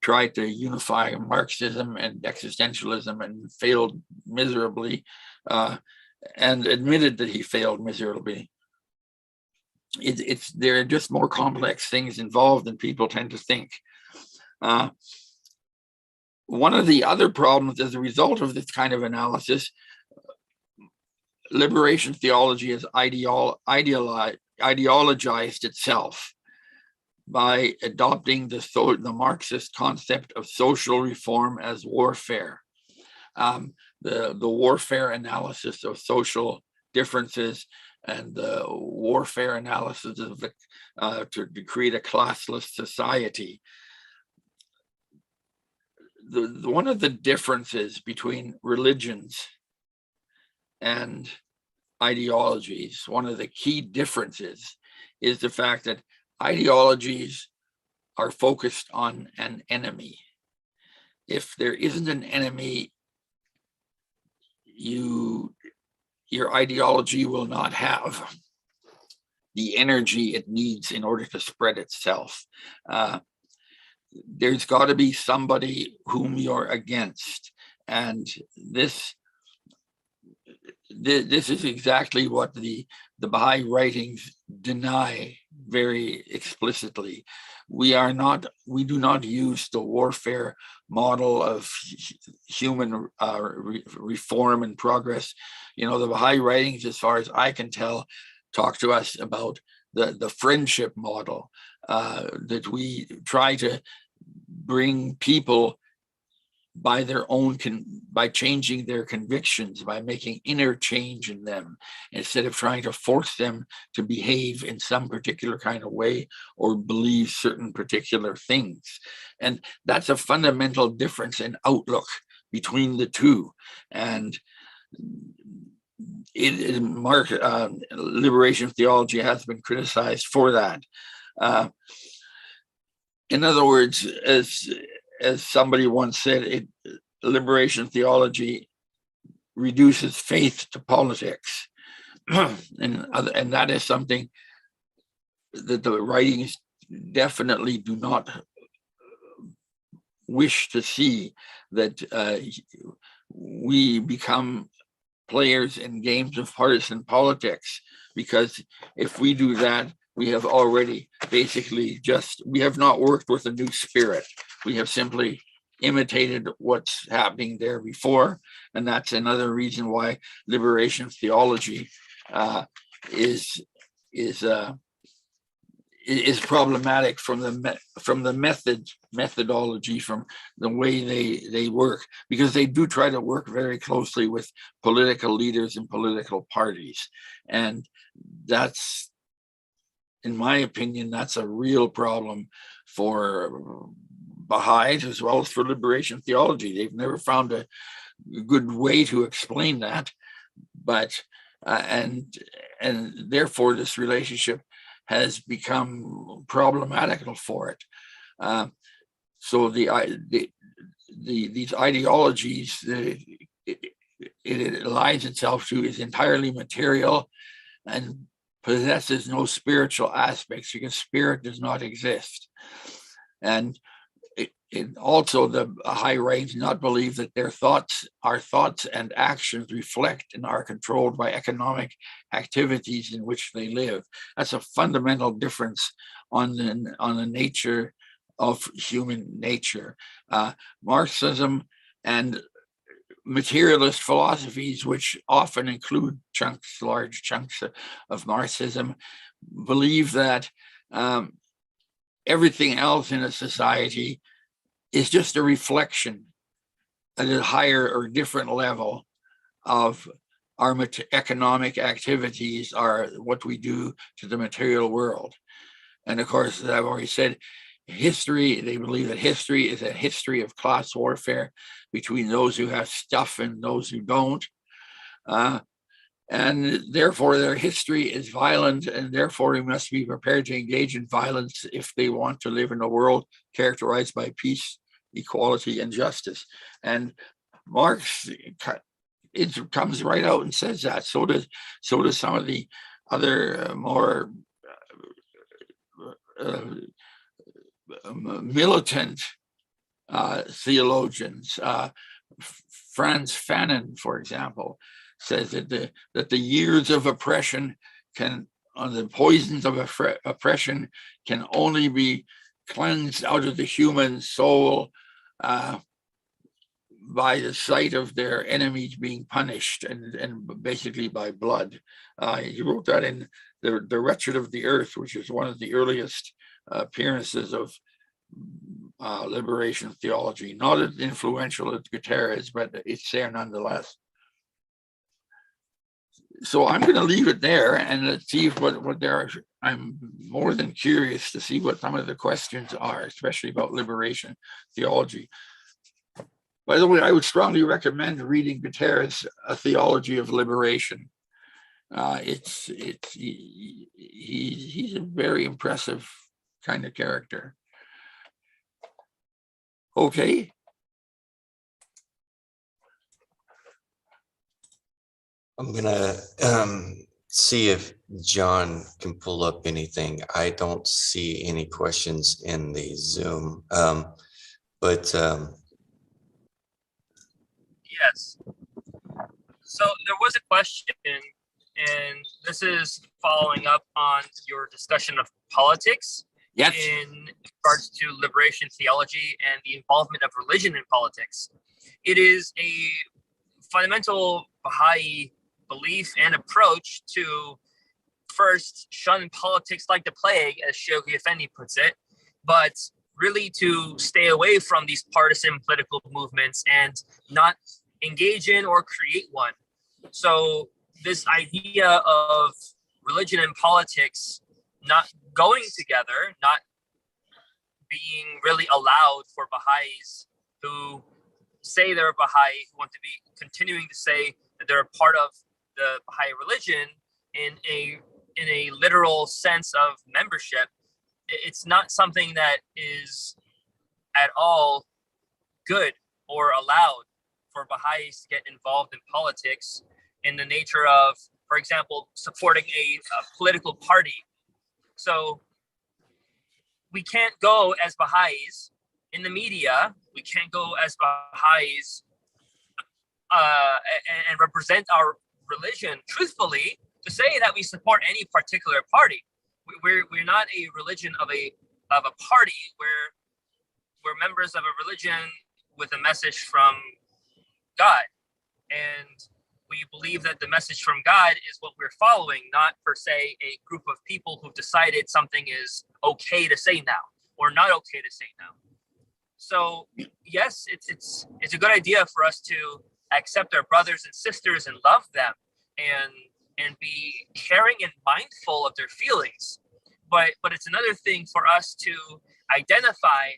tried to unify Marxism and existentialism and failed miserably, and admitted that he failed miserably. There are just more complex things involved than people tend to think. One of the other problems as a result of this kind of analysis, liberation theology has ideologized itself by adopting the Marxist concept of social reform as warfare. The warfare analysis of social differences and the warfare analysis of to create a classless society. One of the differences between religions and ideologies, one of the key differences, is the fact that ideologies are focused on an enemy. If there isn't an enemy, your ideology will not have the energy it needs in order to spread itself. There's got to be somebody whom you're against, and this is exactly what the Baha'i writings deny very explicitly. We do not use the warfare model of human reform and progress. The Baha'i writings, as far as I can tell, talk to us about the friendship model, that we try to bring people by changing their convictions, by making inner change in them, instead of trying to force them to behave in some particular kind of way or believe certain particular things. And that's a fundamental difference in outlook between the two. And liberation theology has been criticized for that. In other words, as somebody once said, liberation theology reduces faith to politics. and that is something that the writings definitely do not wish to see, that we become players in games of partisan politics, because if we do that, we have already we have not worked with a new spirit. We have simply imitated what's happening there before. And that's another reason why liberation theology is problematic from the methodology, from the way they work, because they do try to work very closely with political leaders and political parties. And that's, in my opinion, that's a real problem for Baha'is as well as for liberation theology. They've never found a good way to explain that, but and therefore this relationship has become problematical for it. So these ideologies it aligns itself to is entirely material and possesses no spiritual aspects, because spirit does not exist. And it also, the Baha'i writings do not believe that our thoughts and actions reflect and are controlled by economic activities in which they live. That's a fundamental difference on the nature of human nature. Marxism and materialist philosophies, which often include large chunks of Marxism, believe that everything else in a society is just a reflection at a higher or different level of our economic activities, are what we do to the material world. And of course, as I've already said, history, they believe that history is a history of class warfare between those who have stuff and those who don't. And therefore, their history is violent, and therefore we must be prepared to engage in violence if they want to live in a world characterized by peace, equality, and justice. And Marx, it comes right out and says that. So does some of the other more militant theologians. Franz Fanon, for example, says that the years of oppression the poisons of oppression can only be cleansed out of the human soul by the sight of their enemies being punished, and basically by blood. He wrote that in the Wretched of the Earth, which is one of the earliest appearances of liberation theology. Not as influential as Guterres, but it's there nonetheless. So I'm going to leave it there, and let's see what there are. I'm more than curious to see what some of the questions are, especially about liberation theology. By the way, I would strongly recommend reading Guterres' A Theology of Liberation. He's a very impressive kind of character. Okay. I'm gonna see if John can pull up anything. I don't see any questions in the Zoom, but Yes. So there was a question, and this is following up on your discussion of politics. Yes. In regards to liberation theology and the involvement of religion in politics. It is a fundamental Baha'i belief and approach to first shun politics like the plague, as Shoghi Effendi puts it, but really to stay away from these partisan political movements and not engage in or create one. So this idea of religion and politics not going together, not being really allowed for Baha'is who say they're Baha'i, who want to be continuing to say that they're a part of the Baha'i religion in a literal sense of membership. It's not something that is at all good or allowed for Baha'is to get involved in politics in the nature of, for example, supporting a political party. So we can't go as Baha'is in the media. We can't go as Baha'is and represent our religion truthfully to say that we support any particular party. We're not a religion of a party. We're members of a religion with a message from God, and we believe that the message from God is what we're following, not per se a group of people who've decided something is okay to say now or not okay to say now. So yes, it's a good idea for us to accept our brothers and sisters and love them and be caring and mindful of their feelings. But it's another thing for us to identify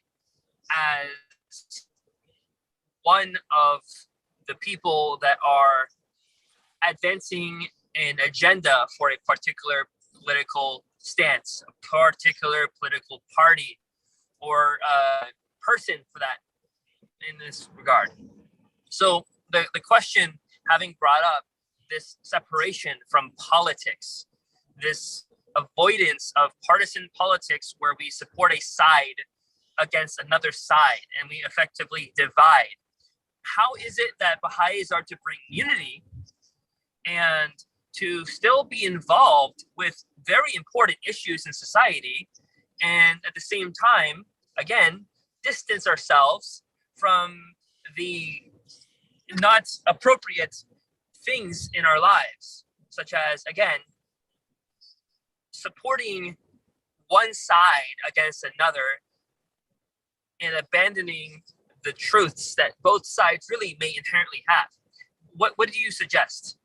as one of the people that are advancing an agenda for a particular political stance, a particular political party, or person for that in this regard. So the question having brought up this separation from politics, this avoidance of partisan politics where we support a side against another side and we effectively divide. How is it that Baha'is are to bring unity and to still be involved with very important issues in society, and at the same time again, distance ourselves from the not appropriate things in our lives, such as, again, supporting one side against another and abandoning the truths that both sides really may inherently have. What do you suggest?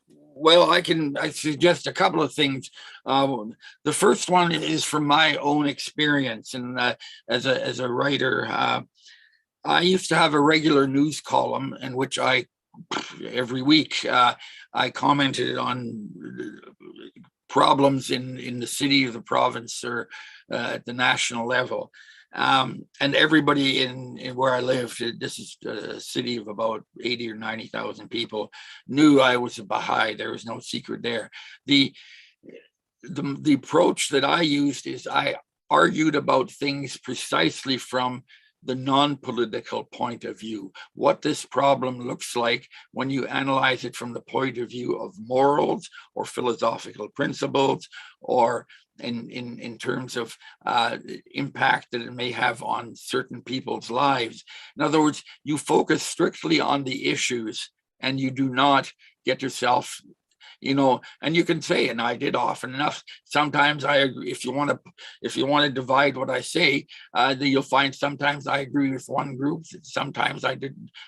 Well, I suggest a couple of things. The first one is from my own experience, and as a writer, I used to have a regular news column in which every week I commented on problems in the city or the province or at the national level. And everybody in where I lived, this is a city of about 80 or 90,000 people, knew I was a Baha'i. There was no secret there. The approach that I used is I argued about things precisely from the non-political point of view, what this problem looks like when you analyze it from the point of view of morals or philosophical principles, or in terms of impact that it may have on certain people's lives. In other words, you focus strictly on the issues and you do not get yourself, and you can say, and I did often enough, sometimes I agree. If you want to divide what I say, you'll find sometimes I agree with one group, sometimes I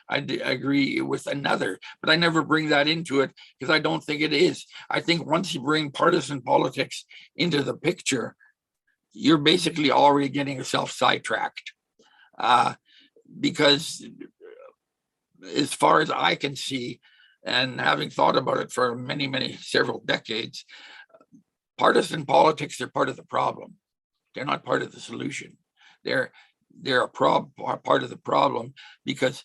agree with another, but I never bring that into it because I don't think it is. I think once you bring partisan politics into the picture, you're basically already getting yourself sidetracked, because as far as I can see, and having thought about it for several decades, partisan politics are part of the problem. They're not part of the solution. They're a part of the problem, because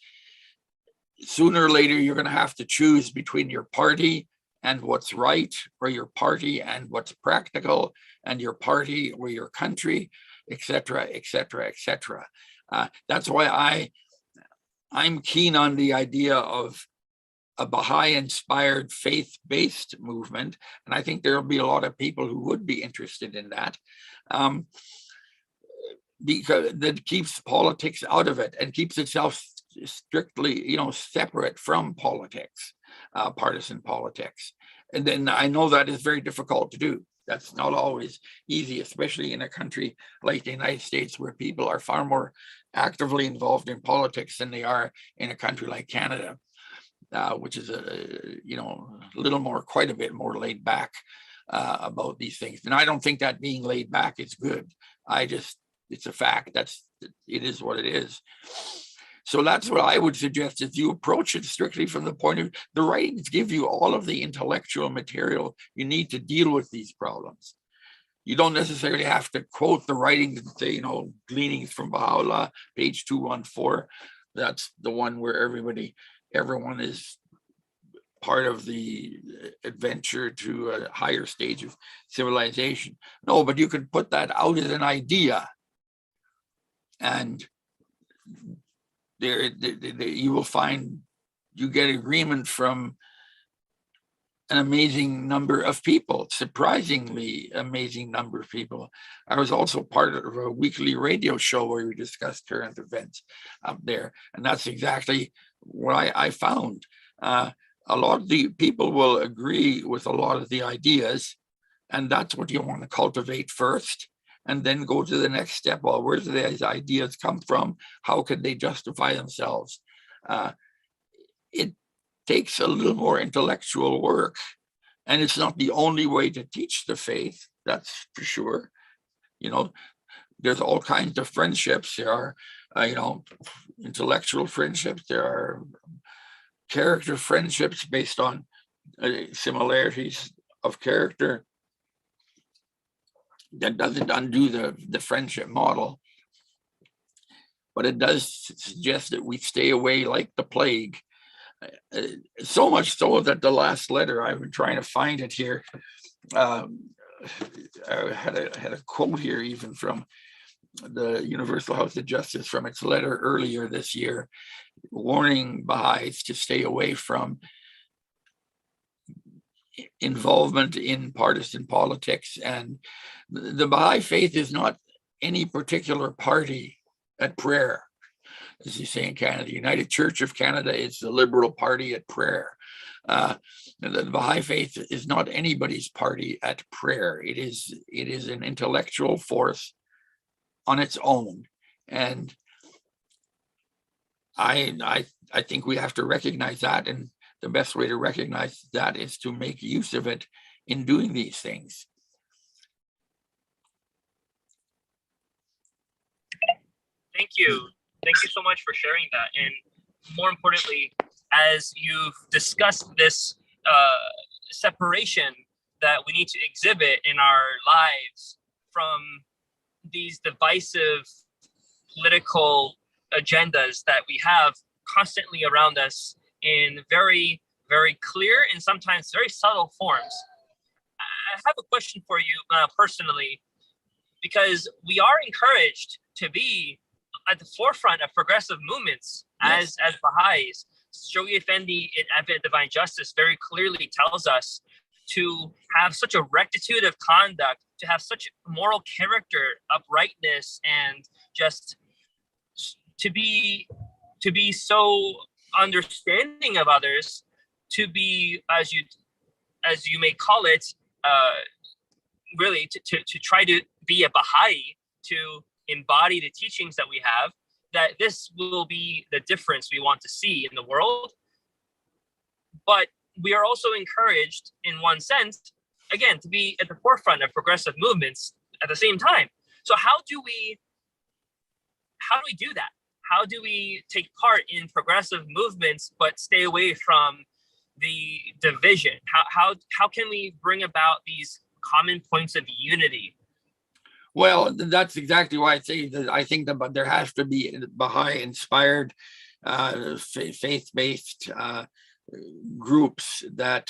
sooner or later you're going to have to choose between your party and what's right, or your party and what's practical, and your party or your country, etc., etc., etc. That's why I'm keen on the idea of a Baha'i-inspired faith-based movement, and I think there will be a lot of people who would be interested in that, because that keeps politics out of it and keeps itself strictly, separate from politics, partisan politics. And then I know that is very difficult to do. That's not always easy, especially in a country like the United States, where people are far more actively involved in politics than they are in a country like Canada. Which is quite a bit more laid back about these things. And I don't think that being laid back is good. It's a fact. It is what it is. So that's what I would suggest, is you approach it strictly from the point of the writings give you all of the intellectual material you need to deal with these problems. You don't necessarily have to quote the writings and say, gleanings from Baha'u'llah, page 214. That's the one where everyone is part of the adventure to a higher stage of civilization. No, but you can put that out as an idea, and there you will find you get agreement from an amazing number of people, surprisingly amazing number of people. I was also part of a weekly radio show where we discussed current events up there, and that's exactly what I found. A lot of the people will agree with a lot of the ideas, and that's what you want to cultivate first, and then go to the next step. Well, where do these ideas come from? How could they justify themselves? It takes a little more intellectual work, and it's not the only way to teach the faith, that's for sure. There's all kinds of friendships. There are intellectual friendships, there are character friendships based on similarities of character. That doesn't undo the friendship model, but it does suggest that we stay away like the plague. So much so that the last letter, I've been trying to find it here. I had a quote here even from the Universal House of Justice from its letter earlier this year, warning Baha'is to stay away from involvement in partisan politics. And the Baha'i faith is not any particular party. at prayer. As you say in Canada, the United Church of Canada is the Liberal Party at prayer. The Baha'i Faith is not anybody's party at prayer. It is an intellectual force on its own, and I think we have to recognize that, and the best way to recognize that is to make use of it in doing these things. Thank you. Thank you so much for sharing that. And more importantly, as you've discussed this separation that we need to exhibit in our lives from these divisive political agendas that we have constantly around us in very, very clear and sometimes very subtle forms. I have a question for you personally, because we are encouraged to be at the forefront of progressive movements as Baha'is. Shoghi Effendi in Advent Divine Justice very clearly tells us to have such a rectitude of conduct, to have such moral character, uprightness, and just to be so understanding of others, to be, as you may call it, really to try to be a Baha'i, to embody the teachings that we have, that this will be the difference we want to see in the world. But we are also encouraged, in one sense, again, to be at the forefront of progressive movements at the same time. So how do we do that? How do we take part in progressive movements but stay away from the division? How can we bring about these common points of unity? Well, that's exactly why I say that I think that there has to be Baha'i-inspired, faith-based groups that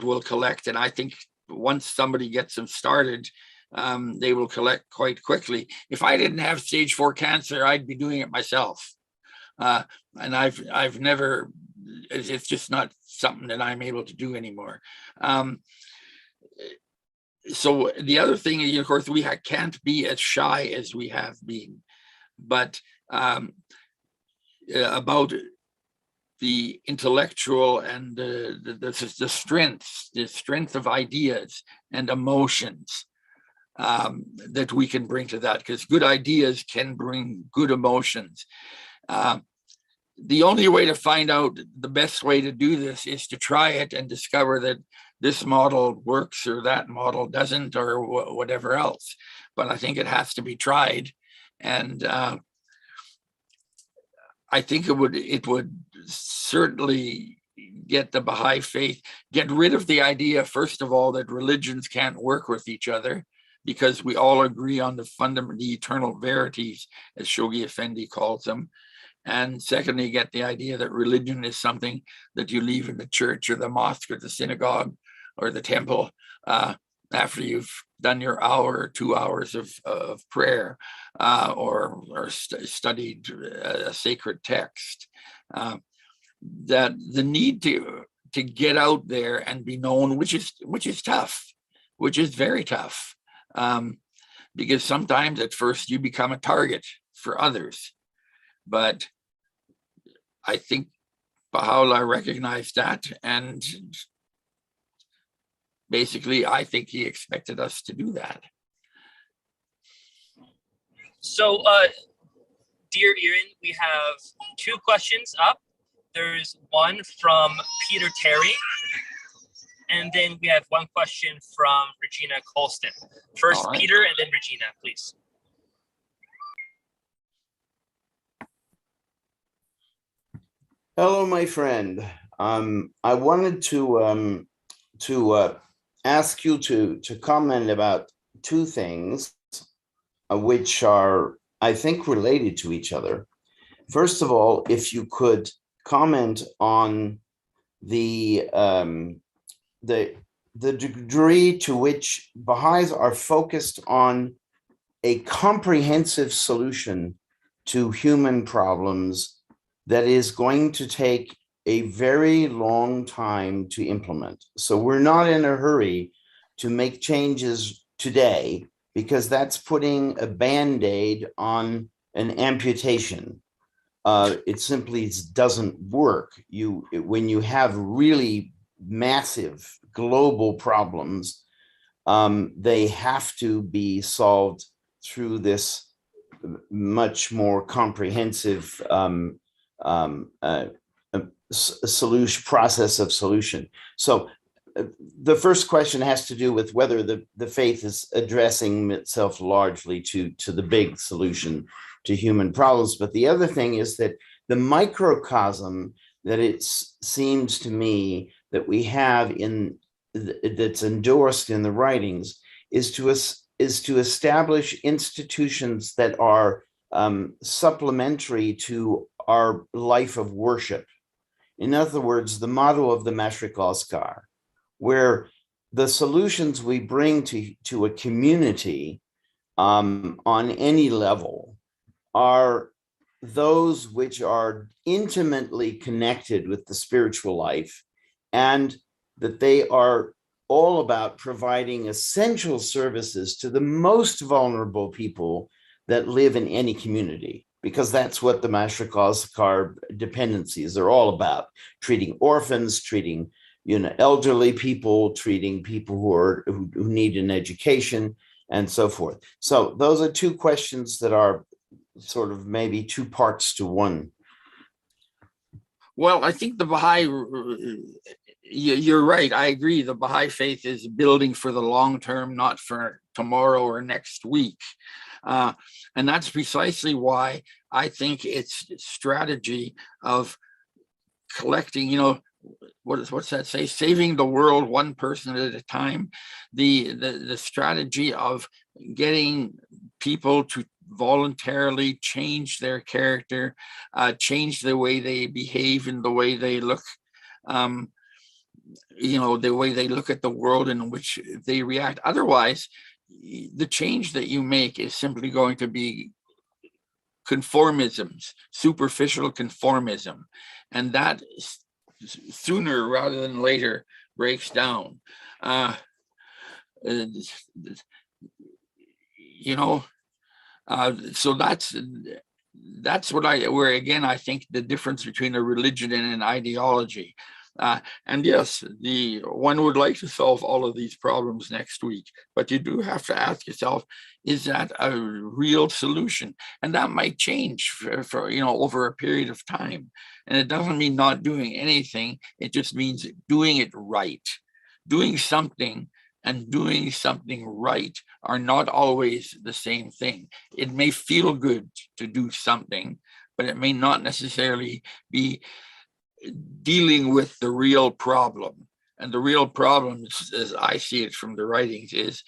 will collect. And I think once somebody gets them started, they will collect quite quickly. If I didn't have stage 4 cancer, I'd be doing it myself. And I've never, it's just not something that I'm able to do anymore. So the other thing is, of course, we can't be as shy as we have been, but about the intellectual and the strength of ideas and emotions that we can bring to that, because good ideas can bring good emotions. The only way to find out the best way to do this is to try it and discover that this model works or that model doesn't, or whatever else. But I think it has to be tried. And I think it would certainly get the Baha'i faith, get rid of the idea, first of all, that religions can't work with each other, because we all agree on the eternal verities, as Shoghi Effendi calls them. And secondly, get the idea that religion is something that you leave in the church or the mosque or the synagogue or the temple after you've done your hour or 2 hours of prayer or studied a sacred text. That the need to get out there and be known, which is tough, which is very tough, because sometimes at first you become a target for others. But I think Baha'u'llah recognized that, and basically I think he expected us to do that. So, dear Erin, we have 2 questions up. There's one from Peter Terry, and then we have 1 question from Regina Colston. First, right. Peter, and then Regina, please. Hello, my friend. I wanted to ask you to comment about 2 things, which are, I think, related to each other. First of all, if you could comment on the degree to which Baha'is are focused on a comprehensive solution to human problems that is going to take a very long time to implement. So we're not in a hurry to make changes today, because that's putting a Band-Aid on an amputation. It simply doesn't work. When you have really massive global problems, they have to be solved through this much more comprehensive solution process of solution. So the first question has to do with whether the faith is addressing itself largely to the big solution to human problems. But the other thing is that the microcosm that it seems to me that we have that's endorsed in the writings is to establish institutions that are supplementary to our life of worship. In other words, the motto of the Mashrik Oscar, where the solutions we bring to a community on any level are those which are intimately connected with the spiritual life, and that they are all about providing essential services to the most vulnerable people that live in any community, because that's what the Mashrik Oscar dependencies are all about: treating orphans, treating elderly people, treating people who need an education, and so forth. So those are two questions that are sort of maybe two parts to one. Well, I think the Baha'i, you're right. I agree. The Baha'i faith is building for the long term, not for tomorrow or next week. And that's precisely why I think its strategy of collecting, what's that say? Saving the world one person at a time. The strategy of getting people to voluntarily change their character, change the way they behave and the way they look, the way they look at the world in which they react. Otherwise, the change that you make is simply going to be conformisms, superficial conformism, and that sooner rather than later breaks down. So that's where again I think the difference between a religion and an ideology. And yes, the one would like to solve all of these problems next week, but you do have to ask yourself, is that a real solution? And that might change for over a period of time. And it doesn't mean not doing anything. It just means doing it right. Doing something and doing something right are not always the same thing. It may feel good to do something, but it may not necessarily be dealing with the real problem. And the real problem, as I see it from the writings, is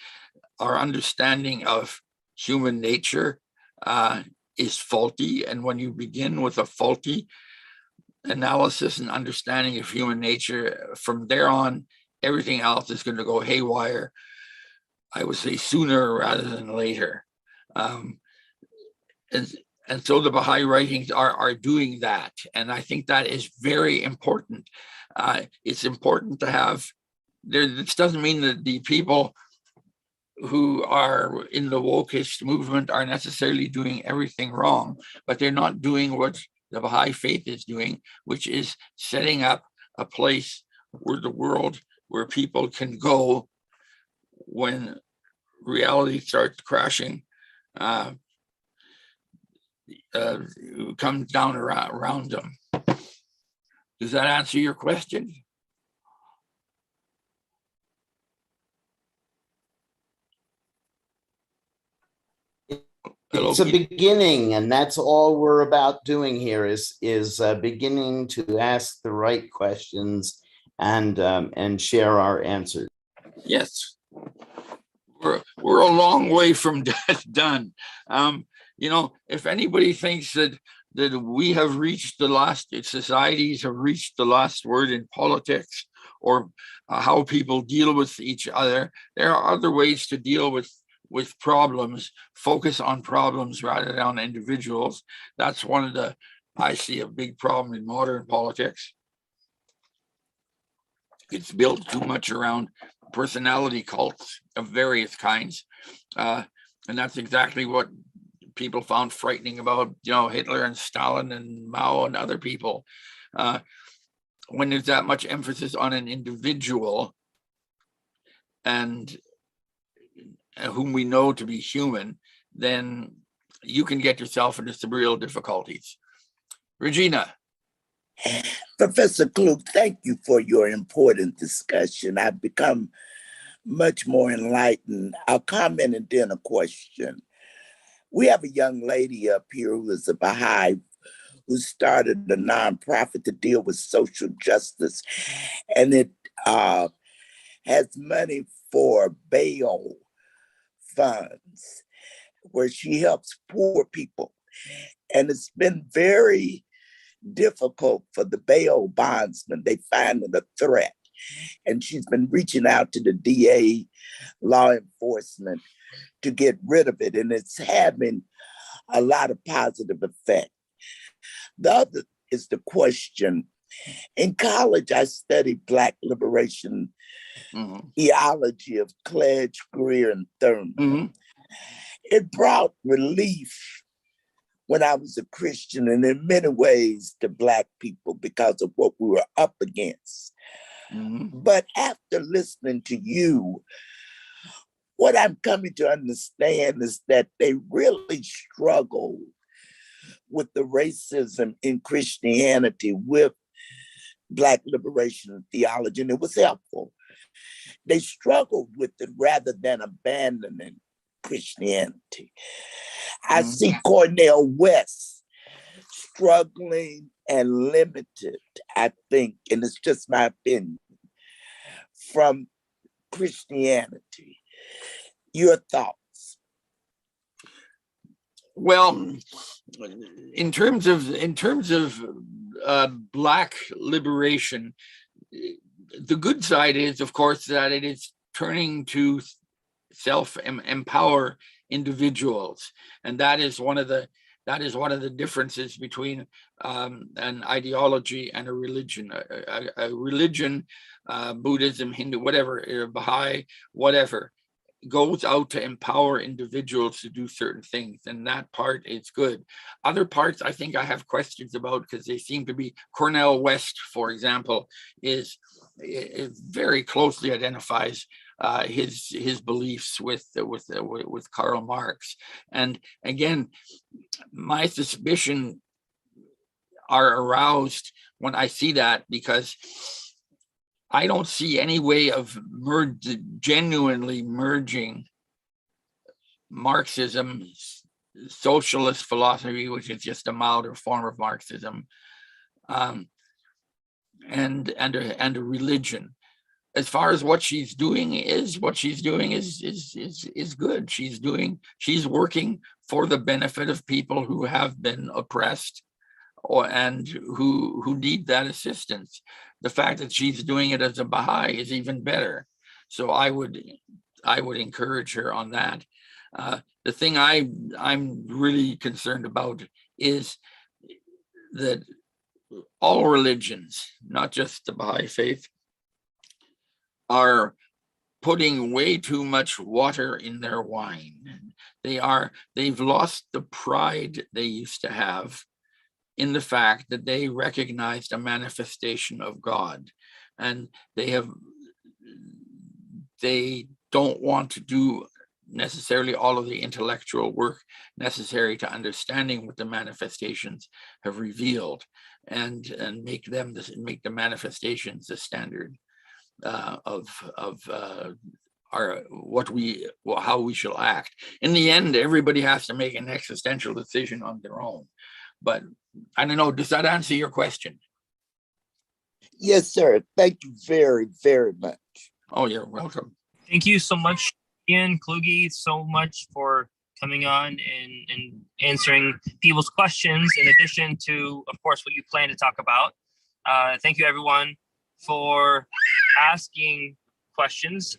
our understanding of human nature is faulty. And when you begin with a faulty analysis and understanding of human nature, from there on, everything else is going to go haywire, I would say sooner rather than later. And so the Baha'i writings are doing that. And I think that is very important. It's important to have, this doesn't mean that the people who are in the wokist movement are necessarily doing everything wrong, but they're not doing what the Baha'i faith is doing, which is setting up a place where the world, where people can go when reality starts crashing, comes down around them. Does that answer your question? It's a beginning, and that's all we're about doing here is beginning to ask the right questions and share our answers. Yes, we're a long way from done. If anybody thinks that we have reached the last, societies have reached the last word in politics or how people deal with each other, there are other ways to deal with problems. Focus on problems rather than on individuals. That's one of the, I see a big problem in modern politics. It's built too much around personality cults of various kinds. And that's exactly what people found frightening about, Hitler and Stalin and Mao and other people. When there's that much emphasis on an individual and whom we know to be human, then you can get yourself into some real difficulties. Regina. Professor Klug, thank you for your important discussion. I've become much more enlightened. I'll comment and then a question. We have a young lady up here who is a Baha'i who started a nonprofit to deal with social justice, and it has money for bail funds where she helps poor people. And it's been very difficult for the bail bondsmen. They find it a threat. And she's been reaching out to the DA, law enforcement, to get rid of it. And it's having a lot of positive effect. The other is the question. In college, I studied Black liberation theology of Clegg, Greer, and Thurman. It brought relief when I was a Christian, and in many ways to Black people because of what we were up against. But after listening to you, what I'm coming to understand is that they really struggle with the racism in Christianity with Black liberation theology, and it was helpful. They struggled with it rather than abandoning Christianity. I see Cornel West struggling and limited, I think, and it's just my opinion, from Christianity. Your thoughts? Well, in terms of Black liberation, the good side is, of course, that it is turning to self-empower individuals, and that is one of the differences between an ideology and a religion. A religion, Buddhism, Hindu, whatever, Baha'i, whatever, goes out to empower individuals to do certain things, and that part is good. Other parts I think I have questions about because they seem to be, Cornel West, for example, is very closely identifies his beliefs with Karl Marx, and again, my suspicion are aroused when I see that, because I don't see any way of genuinely merging Marxism, socialist philosophy, which is just a milder form of Marxism, and a religion. As far as what she's doing is good. She's working for the benefit of people who have been oppressed and who need that assistance. The fact that she's doing it as a Baha'i is even better. So I would encourage her on that. The thing I'm really concerned about is that all religions, not just the Baha'i faith, are putting way too much water in their wine. They've lost the pride they used to have in the fact that they recognized a manifestation of God, and they don't want to do necessarily all of the intellectual work necessary to understanding what the manifestations have revealed, and make the manifestations the standard of how we shall act. In the end, everybody has to make an existential decision on their own. But I don't know, does that answer your question? Yes, sir. Thank you very, very much. Oh, you're welcome. Thank you so much, Ian Kluge, so much for coming on and answering people's questions, in addition to, of course, what you plan to talk about. Thank you, everyone, for asking questions.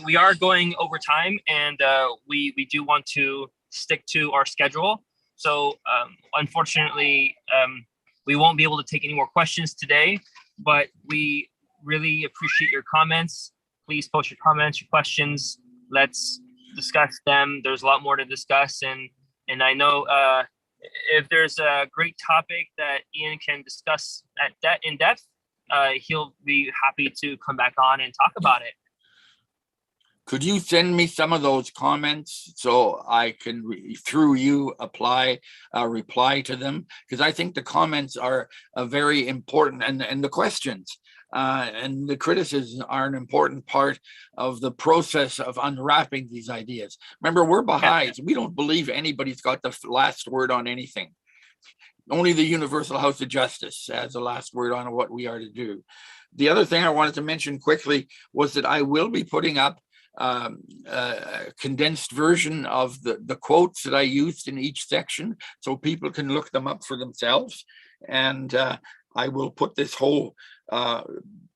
We are going over time, and we do want to stick to our schedule. So unfortunately, we won't be able to take any more questions today, but we really appreciate your comments. Please post your comments, your questions. Let's discussed them. There's a lot more to discuss, and I know if there's a great topic that Ian can discuss in depth, he'll be happy to come back on and talk about it. Could you send me some of those comments so I can, through you, reply to them? Because I think the comments are very important, and the questions and the criticisms are an important part of the process of unwrapping these ideas. Remember, we're Baha'is. We don't believe anybody's got the last word on anything. Only the Universal House of Justice has the last word on what we are to do. The other thing I wanted to mention quickly was that I will be putting up a condensed version of the quotes that I used in each section, so people can look them up for themselves. And I will put this whole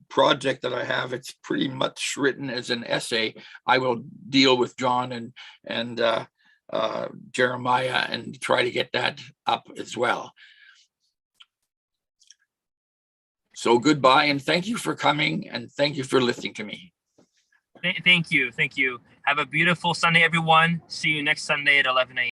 project that I have, it's pretty much written as an essay. I will deal with John and Jeremiah and try to get that up as well. So goodbye, and thank you for coming, and thank you for listening to me. Thank you. Have a beautiful Sunday, everyone. See you next Sunday at 11 a.m.